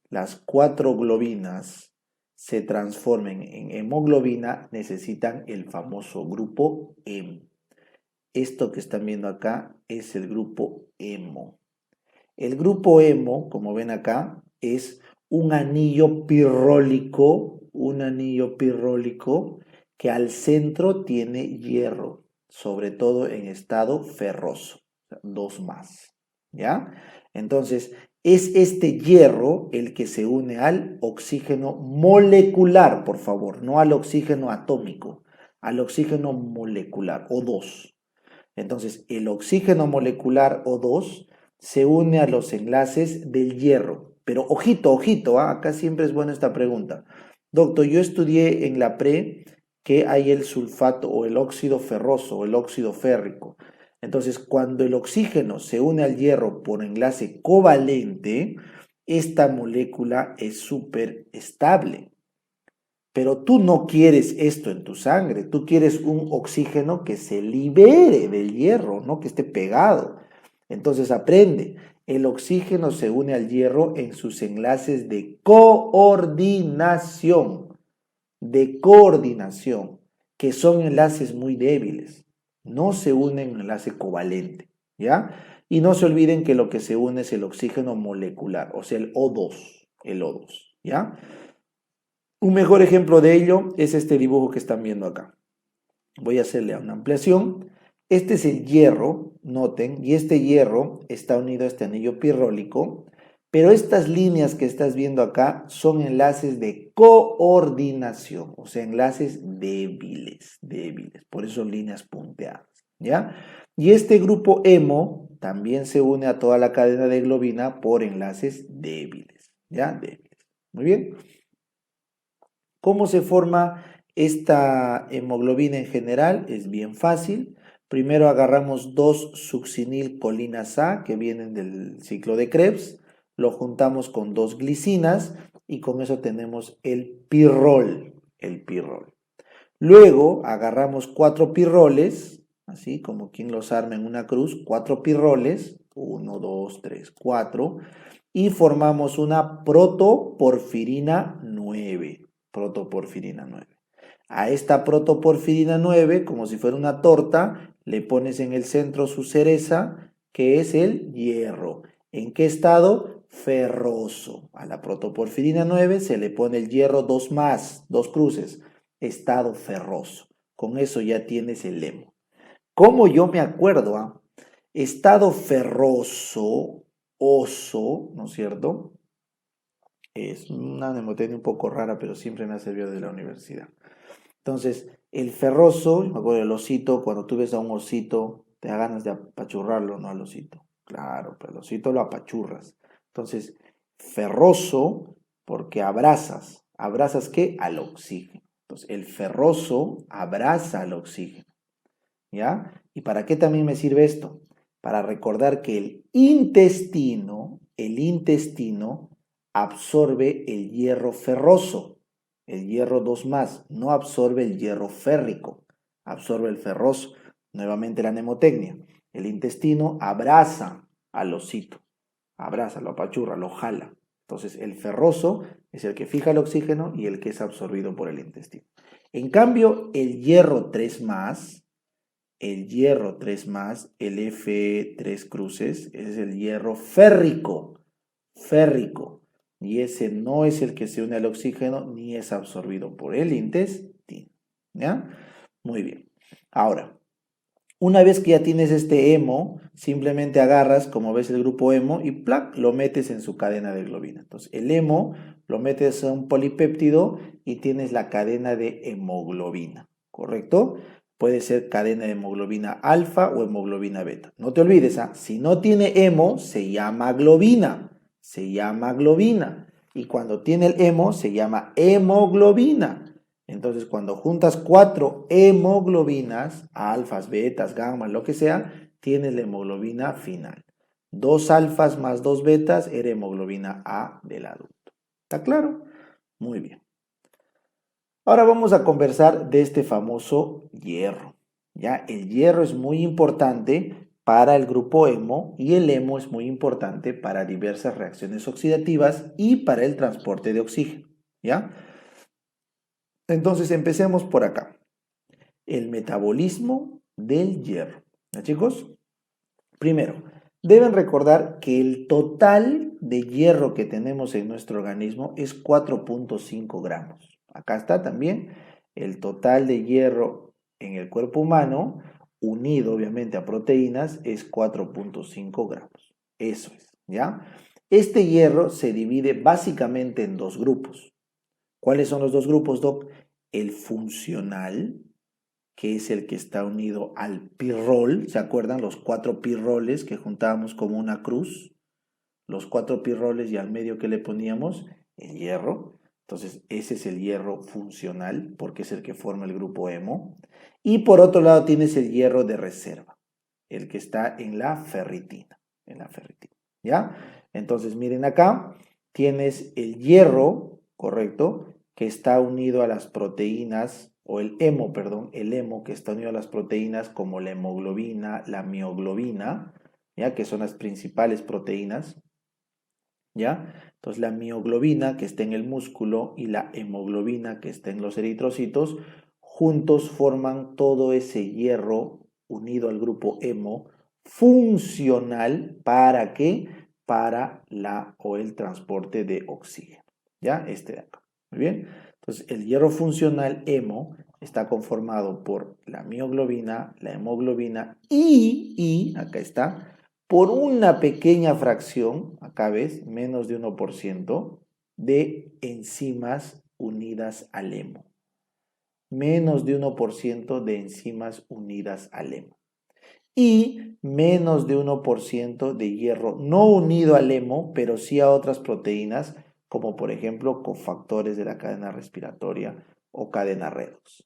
las cuatro globinas, se transformen en hemoglobina, necesitan el famoso grupo hemo. Esto que están viendo acá es el grupo hemo. El grupo hemo, como ven acá, es un anillo pirrólico que al centro tiene hierro, sobre todo en estado ferroso, dos más, ¿ya? Entonces, es este hierro el que se une al oxígeno molecular, por favor, no al oxígeno atómico, al oxígeno molecular, O2. Entonces, el oxígeno molecular O2 se une a los enlaces del hierro. Pero ojito, acá siempre es buena esta pregunta. Doctor, yo estudié en la pre que hay el sulfato o el óxido ferroso o el óxido férrico. Entonces, cuando el oxígeno se une al hierro por enlace covalente, esta molécula es súper estable. Pero tú no quieres esto en tu sangre, tú quieres un oxígeno que se libere del hierro, no que esté pegado. Entonces aprende, el oxígeno se une al hierro en sus enlaces de coordinación, que son enlaces muy débiles. No se unen en enlace covalente, ¿ya? Y no se olviden que lo que se une es el oxígeno molecular, o sea, el O2, ¿ya? Un mejor ejemplo de ello es este dibujo que están viendo acá. Voy a hacerle una ampliación. Este es el hierro, noten, y este hierro está unido a este anillo pirrólico, pero estas líneas que estás viendo acá son enlaces de coordinación, o sea, enlaces débiles, por eso líneas punteadas, ¿ya? Y este grupo hemo también se une a toda la cadena de globina por enlaces débiles, ¿ya? Débiles. Muy bien. ¿Cómo se forma esta hemoglobina en general? Es bien fácil. Primero agarramos dos succinilcolinas A que vienen del ciclo de Krebs, lo juntamos con dos glicinas y con eso tenemos el pirrol. Luego agarramos cuatro pirroles, así como quien los arma en una cruz, cuatro pirroles, 1, 2, 3, 4, y formamos una protoporfirina 9. Protoporfirina 9. A esta protoporfirina 9, como si fuera una torta, le pones en el centro su cereza, que es el hierro. ¿En qué estado? Ferroso. A la protoporfirina 9 se le pone el hierro 2 más, 2 cruces, estado ferroso. Con eso ya tienes el hemo. Como yo me acuerdo, estado ferroso, oso, ¿no es cierto? Es una mnemotecnia un poco rara, pero siempre me ha servido de la universidad. Entonces, el ferroso, me acuerdo del osito, cuando tú ves a un osito, te da ganas de apachurrarlo, ¿no? Al osito. Claro, pero el osito lo apachurras. Entonces, ferroso, porque abrazas. ¿Abrazas qué? Al oxígeno. Entonces, el ferroso abraza al oxígeno. ¿ya? ¿Y para qué también me sirve esto? Para recordar que el intestino absorbe el hierro ferroso, el hierro 2 más, no absorbe el hierro férrico, absorbe el ferroso. Nuevamente la mnemotecnia. El intestino abraza al osito, abraza, lo apachurra, lo jala. Entonces el ferroso es el que fija el oxígeno y el que es absorbido por el intestino. En cambio, el hierro 3 más, el F3 cruces, es el hierro férrico, y ese no es el que se une al oxígeno ni es absorbido por el intestino, ¿ya? Muy bien. Ahora, una vez que ya tienes este hemo, simplemente agarras, como ves el grupo hemo, y ¡plac!, lo metes en su cadena de globina. Entonces, el hemo lo metes a un polipéptido y tienes la cadena de hemoglobina, ¿correcto? Puede ser cadena de hemoglobina alfa o hemoglobina beta. No te olvides, si no tiene hemo, se llama globina. Y cuando tiene el hemo, se llama hemoglobina. Entonces, cuando juntas 4 hemoglobinas, alfas, betas, gamas, lo que sea, tienes la hemoglobina final. 2 alfas más 2 betas era hemoglobina A del adulto. ¿Está claro? Muy bien. Ahora vamos a conversar de este famoso hierro. ¿Ya? El hierro es muy importante para el grupo hemo y el hemo es muy importante para diversas reacciones oxidativas y para el transporte de oxígeno. ¿Ya? Entonces empecemos por acá. El metabolismo del hierro. ¿Ya, chicos? Primero, deben recordar que el total de hierro que tenemos en nuestro organismo es 4.5 gramos. Acá está también el total de hierro en el cuerpo humano, unido obviamente a proteínas, es 4.5 gramos. Eso es, ¿ya? Este hierro se divide básicamente en dos grupos. ¿Cuáles son los dos grupos, Doc? El funcional, que es el que está unido al pirrol. ¿Se acuerdan? Los 4 pirroles que juntábamos como una cruz. Los 4 pirroles y al medio que le poníamos el hierro. Entonces ese es el hierro funcional porque es el que forma el grupo hemo. Y por otro lado tienes el hierro de reserva, el que está en la ferritina. ¿Ya? Entonces miren acá, tienes el hierro, ¿correcto? Que está unido a las proteínas, o el hemo que está unido a las proteínas como la hemoglobina, la mioglobina, ¿ya? Que son las principales proteínas, ¿ya? Entonces la mioglobina que está en el músculo y la hemoglobina que está en los eritrocitos, juntos forman todo ese hierro unido al grupo hemo funcional. ¿Para qué? Para la o el transporte de oxígeno, ¿ya? Este de acá. Muy bien. Entonces, el hierro funcional hemo está conformado por la mioglobina, la hemoglobina y acá está, por una pequeña fracción, acá ves, menos de 1%, de enzimas unidas al hemo. Menos de 1% de enzimas unidas al hemo. Y menos de 1% de hierro no unido al hemo, pero sí a otras proteínas, como por ejemplo cofactores de la cadena respiratoria o cadena redox.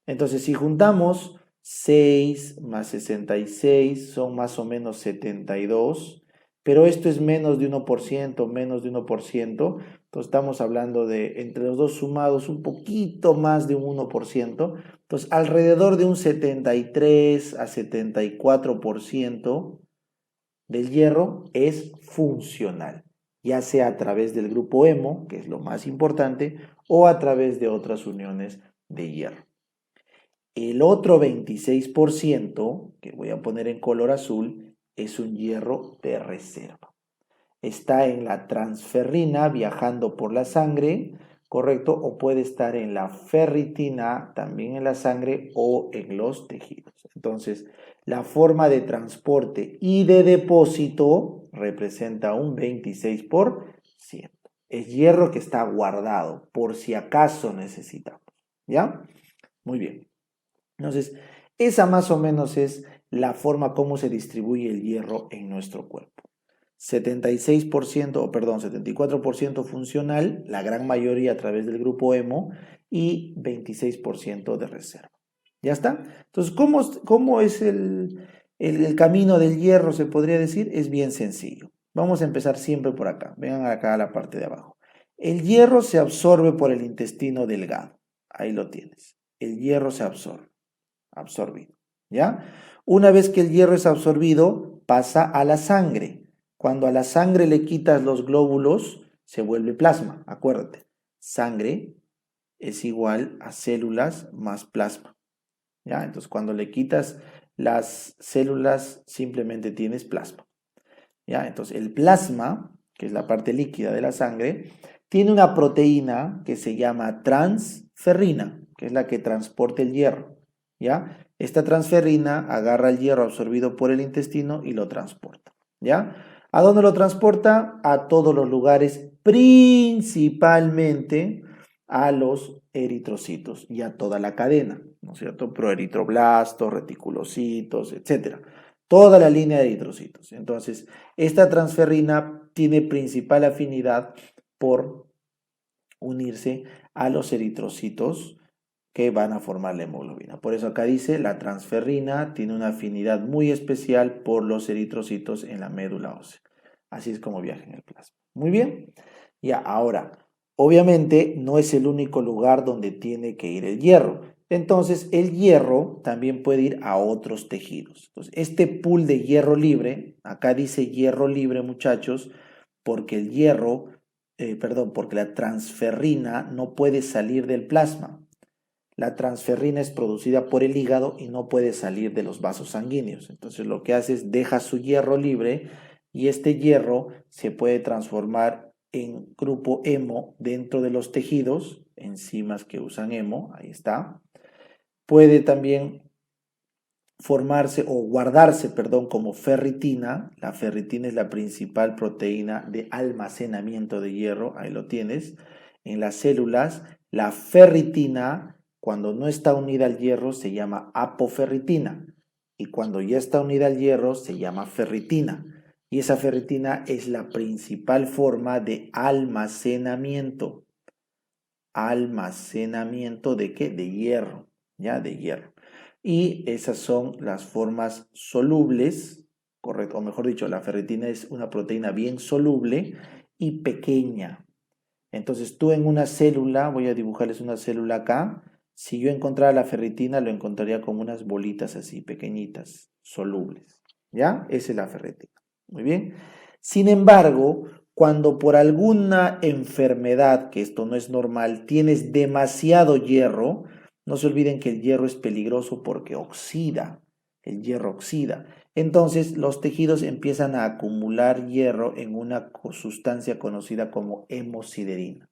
Entonces, si juntamos 6 más 66 son más o menos 72, pero esto es menos de 1%, menos de 1%, entonces estamos hablando de entre los dos sumados un poquito más de un 1%, entonces alrededor de un 73 a 74% del hierro es funcional, ya sea a través del grupo hemo, que es lo más importante, o a través de otras uniones de hierro. El otro 26%, que voy a poner en color azul, es un hierro de reserva. Está en la transferrina viajando por la sangre, ¿correcto? O puede estar en la ferritina, también en la sangre o en los tejidos. Entonces, la forma de transporte y de depósito representa un 26%. Es hierro que está guardado por si acaso necesitamos. ¿Ya? Muy bien. Entonces, esa más o menos es la forma como se distribuye el hierro en nuestro cuerpo. 74% funcional, la gran mayoría a través del grupo hemo, y 26% de reserva. ¿Ya está? Entonces, ¿cómo es el camino del hierro, se podría decir? Es bien sencillo. Vamos a empezar siempre por acá. Vengan acá a la parte de abajo. El hierro se absorbe por el intestino delgado. Ahí lo tienes. El hierro se absorbe. Absorbido. ¿Ya? Una vez que el hierro es absorbido, pasa a la sangre. Cuando a la sangre le quitas los glóbulos, se vuelve plasma. Acuérdate. Sangre es igual a células más plasma. ¿Ya? Entonces, cuando le quitas las células, simplemente tienes plasma. ¿Ya? Entonces, el plasma, que es la parte líquida de la sangre, tiene una proteína que se llama transferrina, que es la que transporta el hierro. ¿Ya? Esta transferrina agarra el hierro absorbido por el intestino y lo transporta. ¿Ya? ¿A dónde lo transporta? A todos los lugares, principalmente a los eritrocitos y a toda la cadena, ¿no es cierto? Proeritroblastos, reticulocitos, etcétera. Toda la línea de eritrocitos. Entonces, esta transferrina tiene principal afinidad por unirse a los eritrocitos que van a formar la hemoglobina. Por eso acá dice, la transferrina tiene una afinidad muy especial por los eritrocitos en la médula ósea. Así es como viaja en el plasma. Muy bien. Ya, ahora, obviamente no es el único lugar donde tiene que ir el hierro. Entonces, el hierro también puede ir a otros tejidos. Entonces, este pool de hierro libre, acá dice hierro libre, muchachos, porque el hierro, porque la transferrina no puede salir del plasma. La transferrina es producida por el hígado y no puede salir de los vasos sanguíneos. Entonces lo que hace es deja su hierro libre y este hierro se puede transformar en grupo hemo dentro de los tejidos, enzimas que usan hemo, ahí está. Puede también formarse o guardarse, perdón, como ferritina. La ferritina es la principal proteína de almacenamiento de hierro, ahí lo tienes. En las células, la ferritina, cuando no está unida al hierro, se llama apoferritina. Y cuando ya está unida al hierro, se llama ferritina. Y esa ferritina es la principal forma de almacenamiento. ¿Almacenamiento de qué? De hierro, ¿ya? De hierro. Y esas son las formas solubles, correcto, o mejor dicho, la ferritina es una proteína bien soluble y pequeña. Entonces tú en una célula, voy a dibujarles una célula acá, si yo encontrara la ferritina, lo encontraría como unas bolitas así, pequeñitas, solubles. ¿Ya? Esa es la ferritina. Muy bien. Sin embargo, cuando por alguna enfermedad, que esto no es normal, tienes demasiado hierro, no se olviden que el hierro es peligroso porque oxida. El hierro oxida. Entonces los tejidos empiezan a acumular hierro en una sustancia conocida como hemosiderina.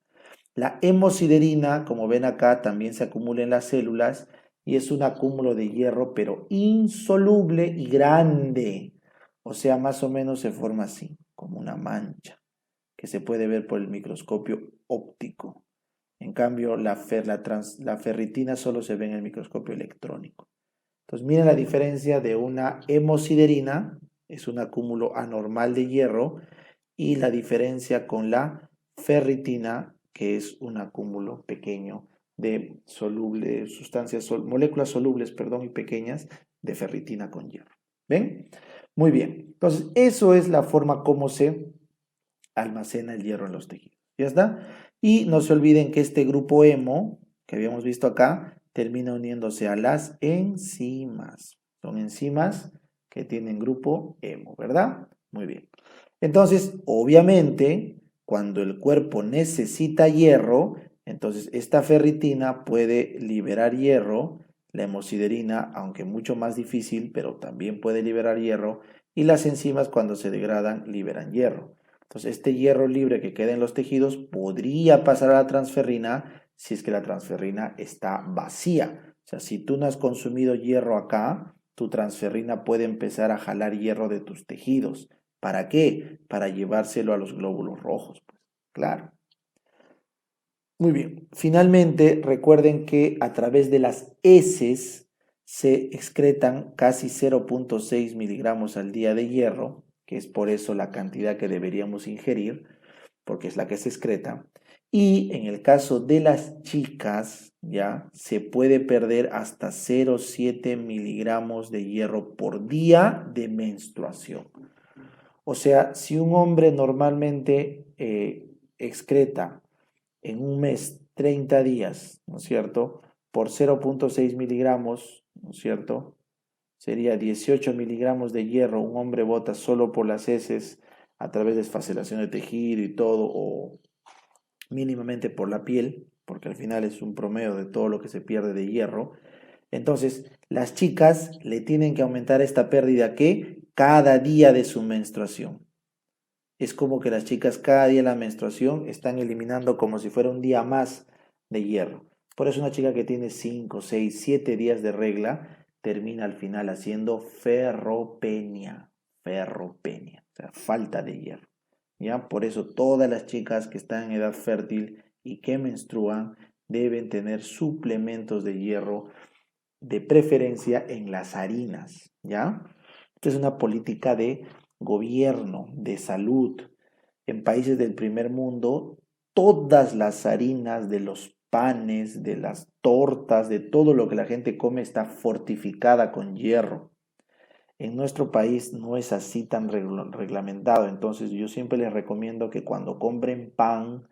La hemosiderina, como ven acá, también se acumula en las células y es un acúmulo de hierro, pero insoluble y grande. O sea, más o menos se forma así, como una mancha, que se puede ver por el microscopio óptico. En cambio, la ferritina solo se ve en el microscopio electrónico. Entonces, miren la diferencia de una hemosiderina, es un acúmulo anormal de hierro, y la diferencia con la ferritina, que es un acúmulo pequeño de moléculas solubles, perdón, y pequeñas de ferritina con hierro. ¿Ven? Muy bien. Entonces, eso es la forma como se almacena el hierro en los tejidos. ¿Ya está? Y no se olviden que este grupo hemo, que habíamos visto acá, termina uniéndose a las enzimas. Son enzimas que tienen grupo hemo, ¿verdad? Muy bien. Entonces, obviamente, cuando el cuerpo necesita hierro, entonces esta ferritina puede liberar hierro, la hemosiderina, aunque mucho más difícil, pero también puede liberar hierro, y las enzimas cuando se degradan liberan hierro. Entonces, este hierro libre que queda en los tejidos podría pasar a la transferrina si es que la transferrina está vacía. O sea, si tú no has consumido hierro acá, tu transferrina puede empezar a jalar hierro de tus tejidos. ¿Para qué? Para llevárselo a los glóbulos rojos. Pues, claro. Muy bien. Finalmente, recuerden que a través de las heces se excretan casi 0.6 miligramos al día de hierro, que es por eso la cantidad que deberíamos ingerir, porque es la que se excreta. Y en el caso de las chicas, ya se puede perder hasta 0,7 miligramos de hierro por día de menstruación. O sea, si un hombre normalmente excreta en un mes 30 días, ¿no es cierto? Por 0,6 miligramos, ¿no es cierto? Sería 18 miligramos de hierro, un hombre bota solo por las heces a través de esfacelación de tejido y todo, o mínimamente por la piel, porque al final es un promedio de todo lo que se pierde de hierro. Entonces, las chicas le tienen que aumentar esta pérdida que cada día de su menstruación. Es como que las chicas cada día de la menstruación están eliminando como si fuera un día más de hierro. Por eso una chica que tiene 5, 6, 7 días de regla termina al final haciendo ferropenia, o sea, falta de hierro. ¿Ya? Por eso todas las chicas que están en edad fértil y que menstruan deben tener suplementos de hierro, de preferencia en las harinas, ¿ya? Esta es una política de gobierno, de salud. En países del primer mundo, todas las harinas de los panes, de las tortas, de todo lo que la gente come está fortificada con hierro. En nuestro país no es así tan reglamentado, entonces yo siempre les recomiendo que cuando compren pan,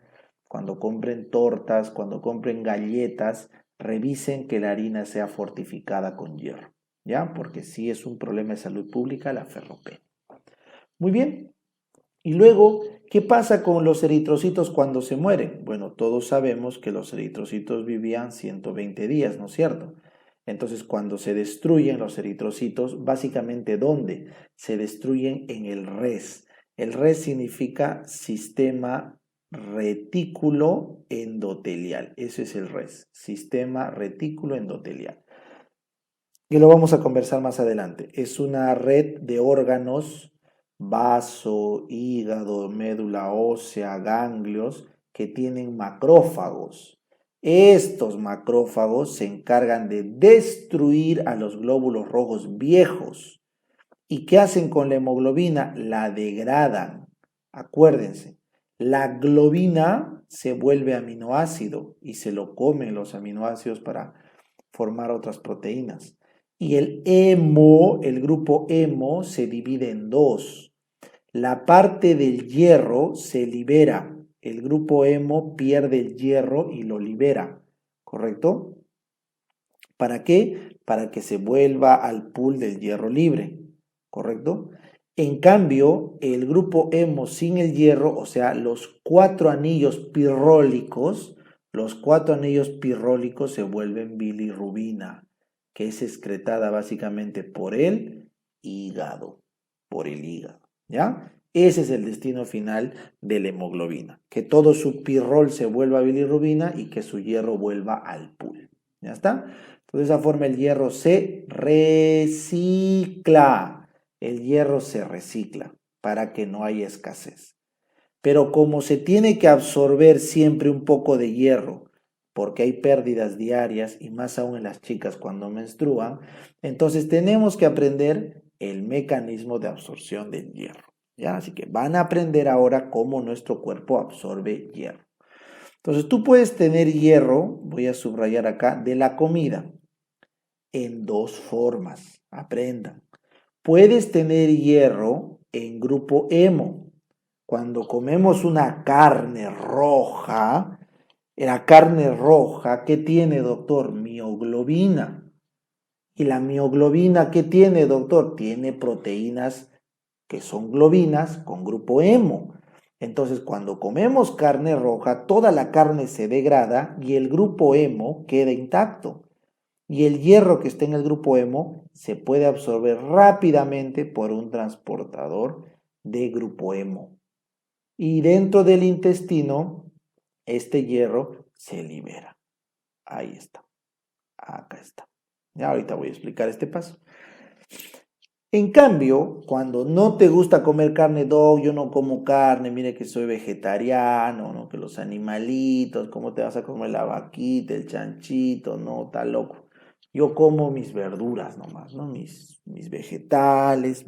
cuando compren tortas, cuando compren galletas, revisen que la harina sea fortificada con hierro, ¿ya? Porque sí es un problema de salud pública la ferropenia. Muy bien. Y luego, ¿qué pasa con los eritrocitos cuando se mueren? Bueno, todos sabemos que los eritrocitos vivían 120 días, ¿no es cierto? Entonces, cuando se destruyen los eritrocitos, básicamente, ¿dónde? Se destruyen en el res. El res significa sistema retículo endotelial. Eso es el res, sistema retículo endotelial. Y lo vamos a conversar más adelante. Es una red de órganos, vaso, hígado, médula ósea, ganglios, que tienen macrófagos. Estos macrófagos se encargan de destruir a los glóbulos rojos viejos. ¿Y qué hacen con la hemoglobina? La degradan. Acuérdense, la globina se vuelve aminoácido y se lo comen los aminoácidos para formar otras proteínas. Y el hemo, el grupo hemo, se divide en dos. La parte del hierro se libera. El grupo hemo pierde el hierro y lo libera. ¿Correcto? ¿Para qué? Para que se vuelva al pool del hierro libre. ¿Correcto? En cambio, el grupo hemo sin el hierro, o sea, los cuatro anillos pirrólicos se vuelven bilirrubina, que es excretada básicamente por el hígado, ¿ya? Ese es el destino final de la hemoglobina, que todo su pirrol se vuelva bilirrubina y que su hierro vuelva al pool. ¿Ya está? Entonces, de esa forma el hierro se recicla. El hierro se recicla para que no haya escasez. Pero como se tiene que absorber siempre un poco de hierro, porque hay pérdidas diarias y más aún en las chicas cuando menstruan, entonces tenemos que aprender el mecanismo de absorción del hierro. ¿Ya? Así que van a aprender ahora cómo nuestro cuerpo absorbe hierro. Entonces tú puedes tener hierro, voy a subrayar acá, de la comida en dos formas. Aprendan. Puedes tener hierro en grupo hemo. Cuando comemos una carne roja, la carne roja, ¿qué tiene, doctor? Mioglobina. ¿Y la mioglobina qué tiene, doctor? Tiene proteínas que son globinas con grupo hemo. Entonces, cuando comemos carne roja, toda la carne se degrada y el grupo hemo queda intacto. Y el hierro que está en el grupo hemo se puede absorber rápidamente por un transportador de grupo hemo. Y dentro del intestino, este hierro se libera. Ahí está. Acá está. Ya ahorita voy a explicar este paso. En cambio, cuando no te gusta comer carne, dog, yo no como carne, mire que soy vegetariano, ¿no? Que los animalitos, ¿cómo te vas a comer la vaquita, el chanchito? No, está loco. Yo como mis verduras nomás, ¿no? Mis vegetales,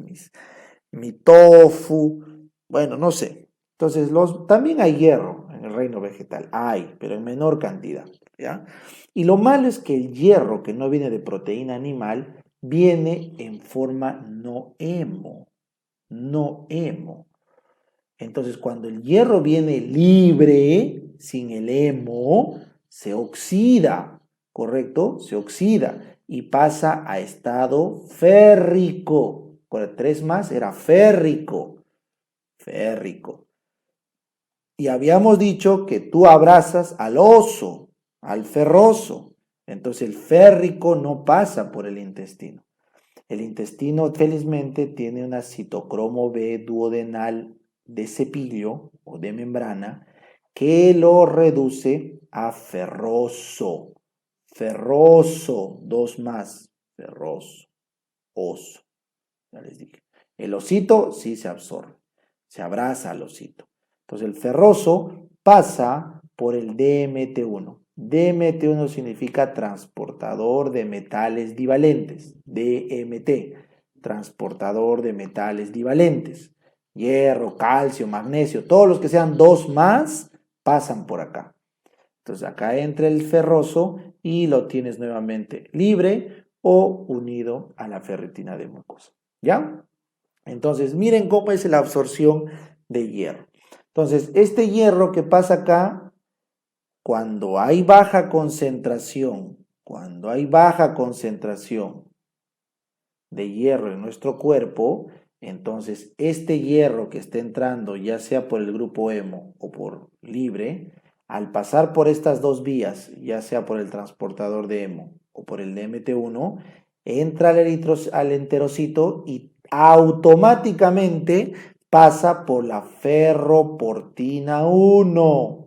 mi tofu, bueno, no sé. Entonces, también hay hierro, reino vegetal. Hay, pero en menor cantidad, ¿ya? Y lo malo es que el hierro, que no viene de proteína animal, viene en forma no hemo. No hemo. Entonces, cuando el hierro viene libre, sin el hemo, se oxida, ¿correcto? Se oxida y pasa a estado férrico. Con 3 más era férrico. Férrico. Y habíamos dicho que tú abrazas al oso, al ferroso. Entonces el férrico no pasa por el intestino. El intestino, felizmente, tiene una citocromo B duodenal de cepillo o de membrana que lo reduce a ferroso. Ferroso, 2 más, ferroso, oso. Ya les dije. El osito sí se absorbe, se abraza al osito. Entonces el ferroso pasa por el DMT1. DMT1 significa transportador de metales divalentes. DMT, transportador de metales divalentes. Hierro, calcio, magnesio, todos los que sean 2 más pasan por acá. Entonces acá entra el ferroso y lo tienes nuevamente libre o unido a la ferritina de mucosa. ¿Ya? Entonces miren cómo es la absorción de hierro. Entonces este hierro que pasa acá, cuando hay baja concentración de hierro en nuestro cuerpo, entonces este hierro que está entrando, ya sea por el grupo hemo o por libre, al pasar por estas dos vías, ya sea por el transportador de hemo o por el DMT1, entra al enterocito y automáticamente pasa por la ferroportina 1.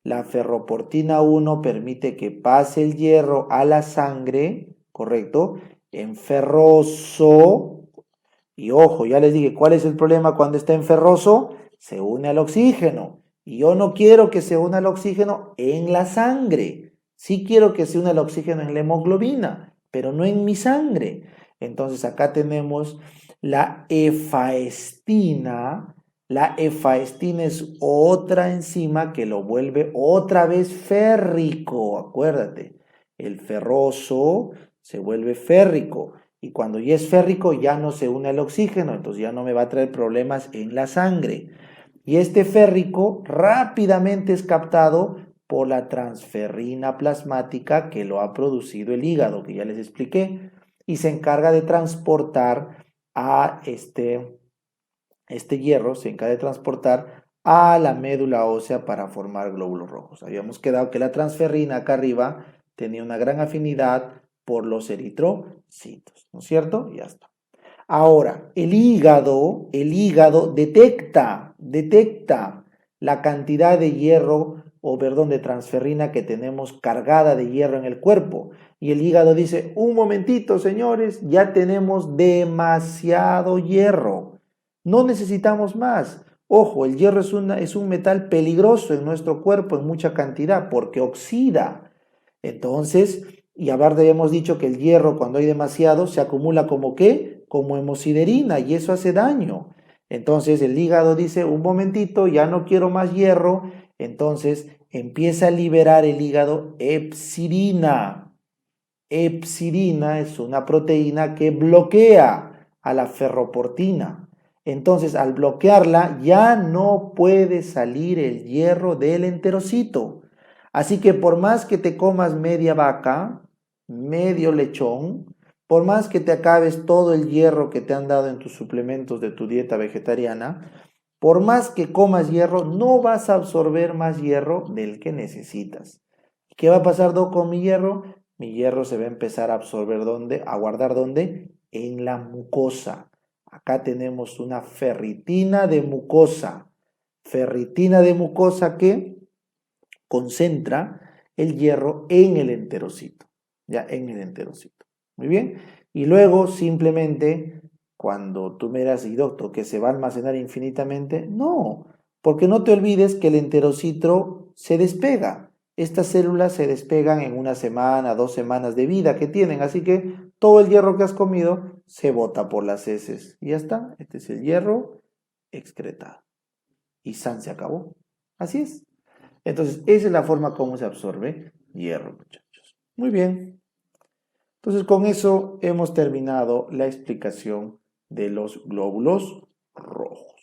La ferroportina 1 permite que pase el hierro a la sangre, ¿correcto? En ferroso. Y ojo, ya les dije, ¿cuál es el problema cuando está en ferroso? Se une al oxígeno. Y yo no quiero que se una al oxígeno en la sangre. Sí quiero que se una al oxígeno en la hemoglobina, pero no en mi sangre. Entonces acá tenemos la efaestina. La efaestina es otra enzima que lo vuelve otra vez férrico. Acuérdate, el ferroso se vuelve férrico. Y cuando ya es férrico ya no se une al oxígeno, entonces ya no me va a traer problemas en la sangre. Y este férrico rápidamente es captado por la transferrina plasmática que lo ha producido el hígado, que ya les expliqué, y se encarga de transportar a este hierro, se encarga de transportar a la médula ósea para formar glóbulos rojos. Habíamos quedado que la transferrina acá arriba tenía una gran afinidad por los eritrocitos, ¿no es cierto? Ya está. Ahora, el hígado detecta la cantidad de hierro o perdón, de transferrina que tenemos cargada de hierro en el cuerpo. Y el hígado dice, un momentito, señores, ya tenemos demasiado hierro. No necesitamos más. Ojo, el hierro es un metal peligroso en nuestro cuerpo en mucha cantidad porque oxida. Entonces, y aparte habíamos dicho que el hierro cuando hay demasiado se acumula como ¿qué? Como hemosiderina y eso hace daño. Entonces el hígado dice, un momentito, ya no quiero más hierro. Entonces empieza a liberar el hígado hepsidina. Hepsidina es una proteína que bloquea a la ferroportina. Entonces al bloquearla ya no puede salir el hierro del enterocito. Así que por más que te comas media vaca, medio lechón, por más que te acabes todo el hierro que te han dado en tus suplementos de tu dieta vegetariana, por más que comas hierro, no vas a absorber más hierro del que necesitas. ¿Qué va a pasar con mi hierro? Mi hierro se va a empezar a absorber ¿dónde? A guardar ¿dónde? En la mucosa. Acá tenemos una ferritina de mucosa. Ferritina de mucosa que concentra el hierro en el enterocito, ya en el enterocito. Muy bien. Y luego simplemente, cuando tú me dirás, y doctor, que se va a almacenar infinitamente, no, porque no te olvides que el enterocito se despega. Estas células se despegan en 1 semana, 2 semanas de vida que tienen, así que todo el hierro que has comido se bota por las heces. Y ya está, este es el hierro excretado. Y san se acabó. Así es. Entonces, esa es la forma como se absorbe hierro, muchachos. Muy bien. Entonces, con eso hemos terminado la explicación de los glóbulos rojos.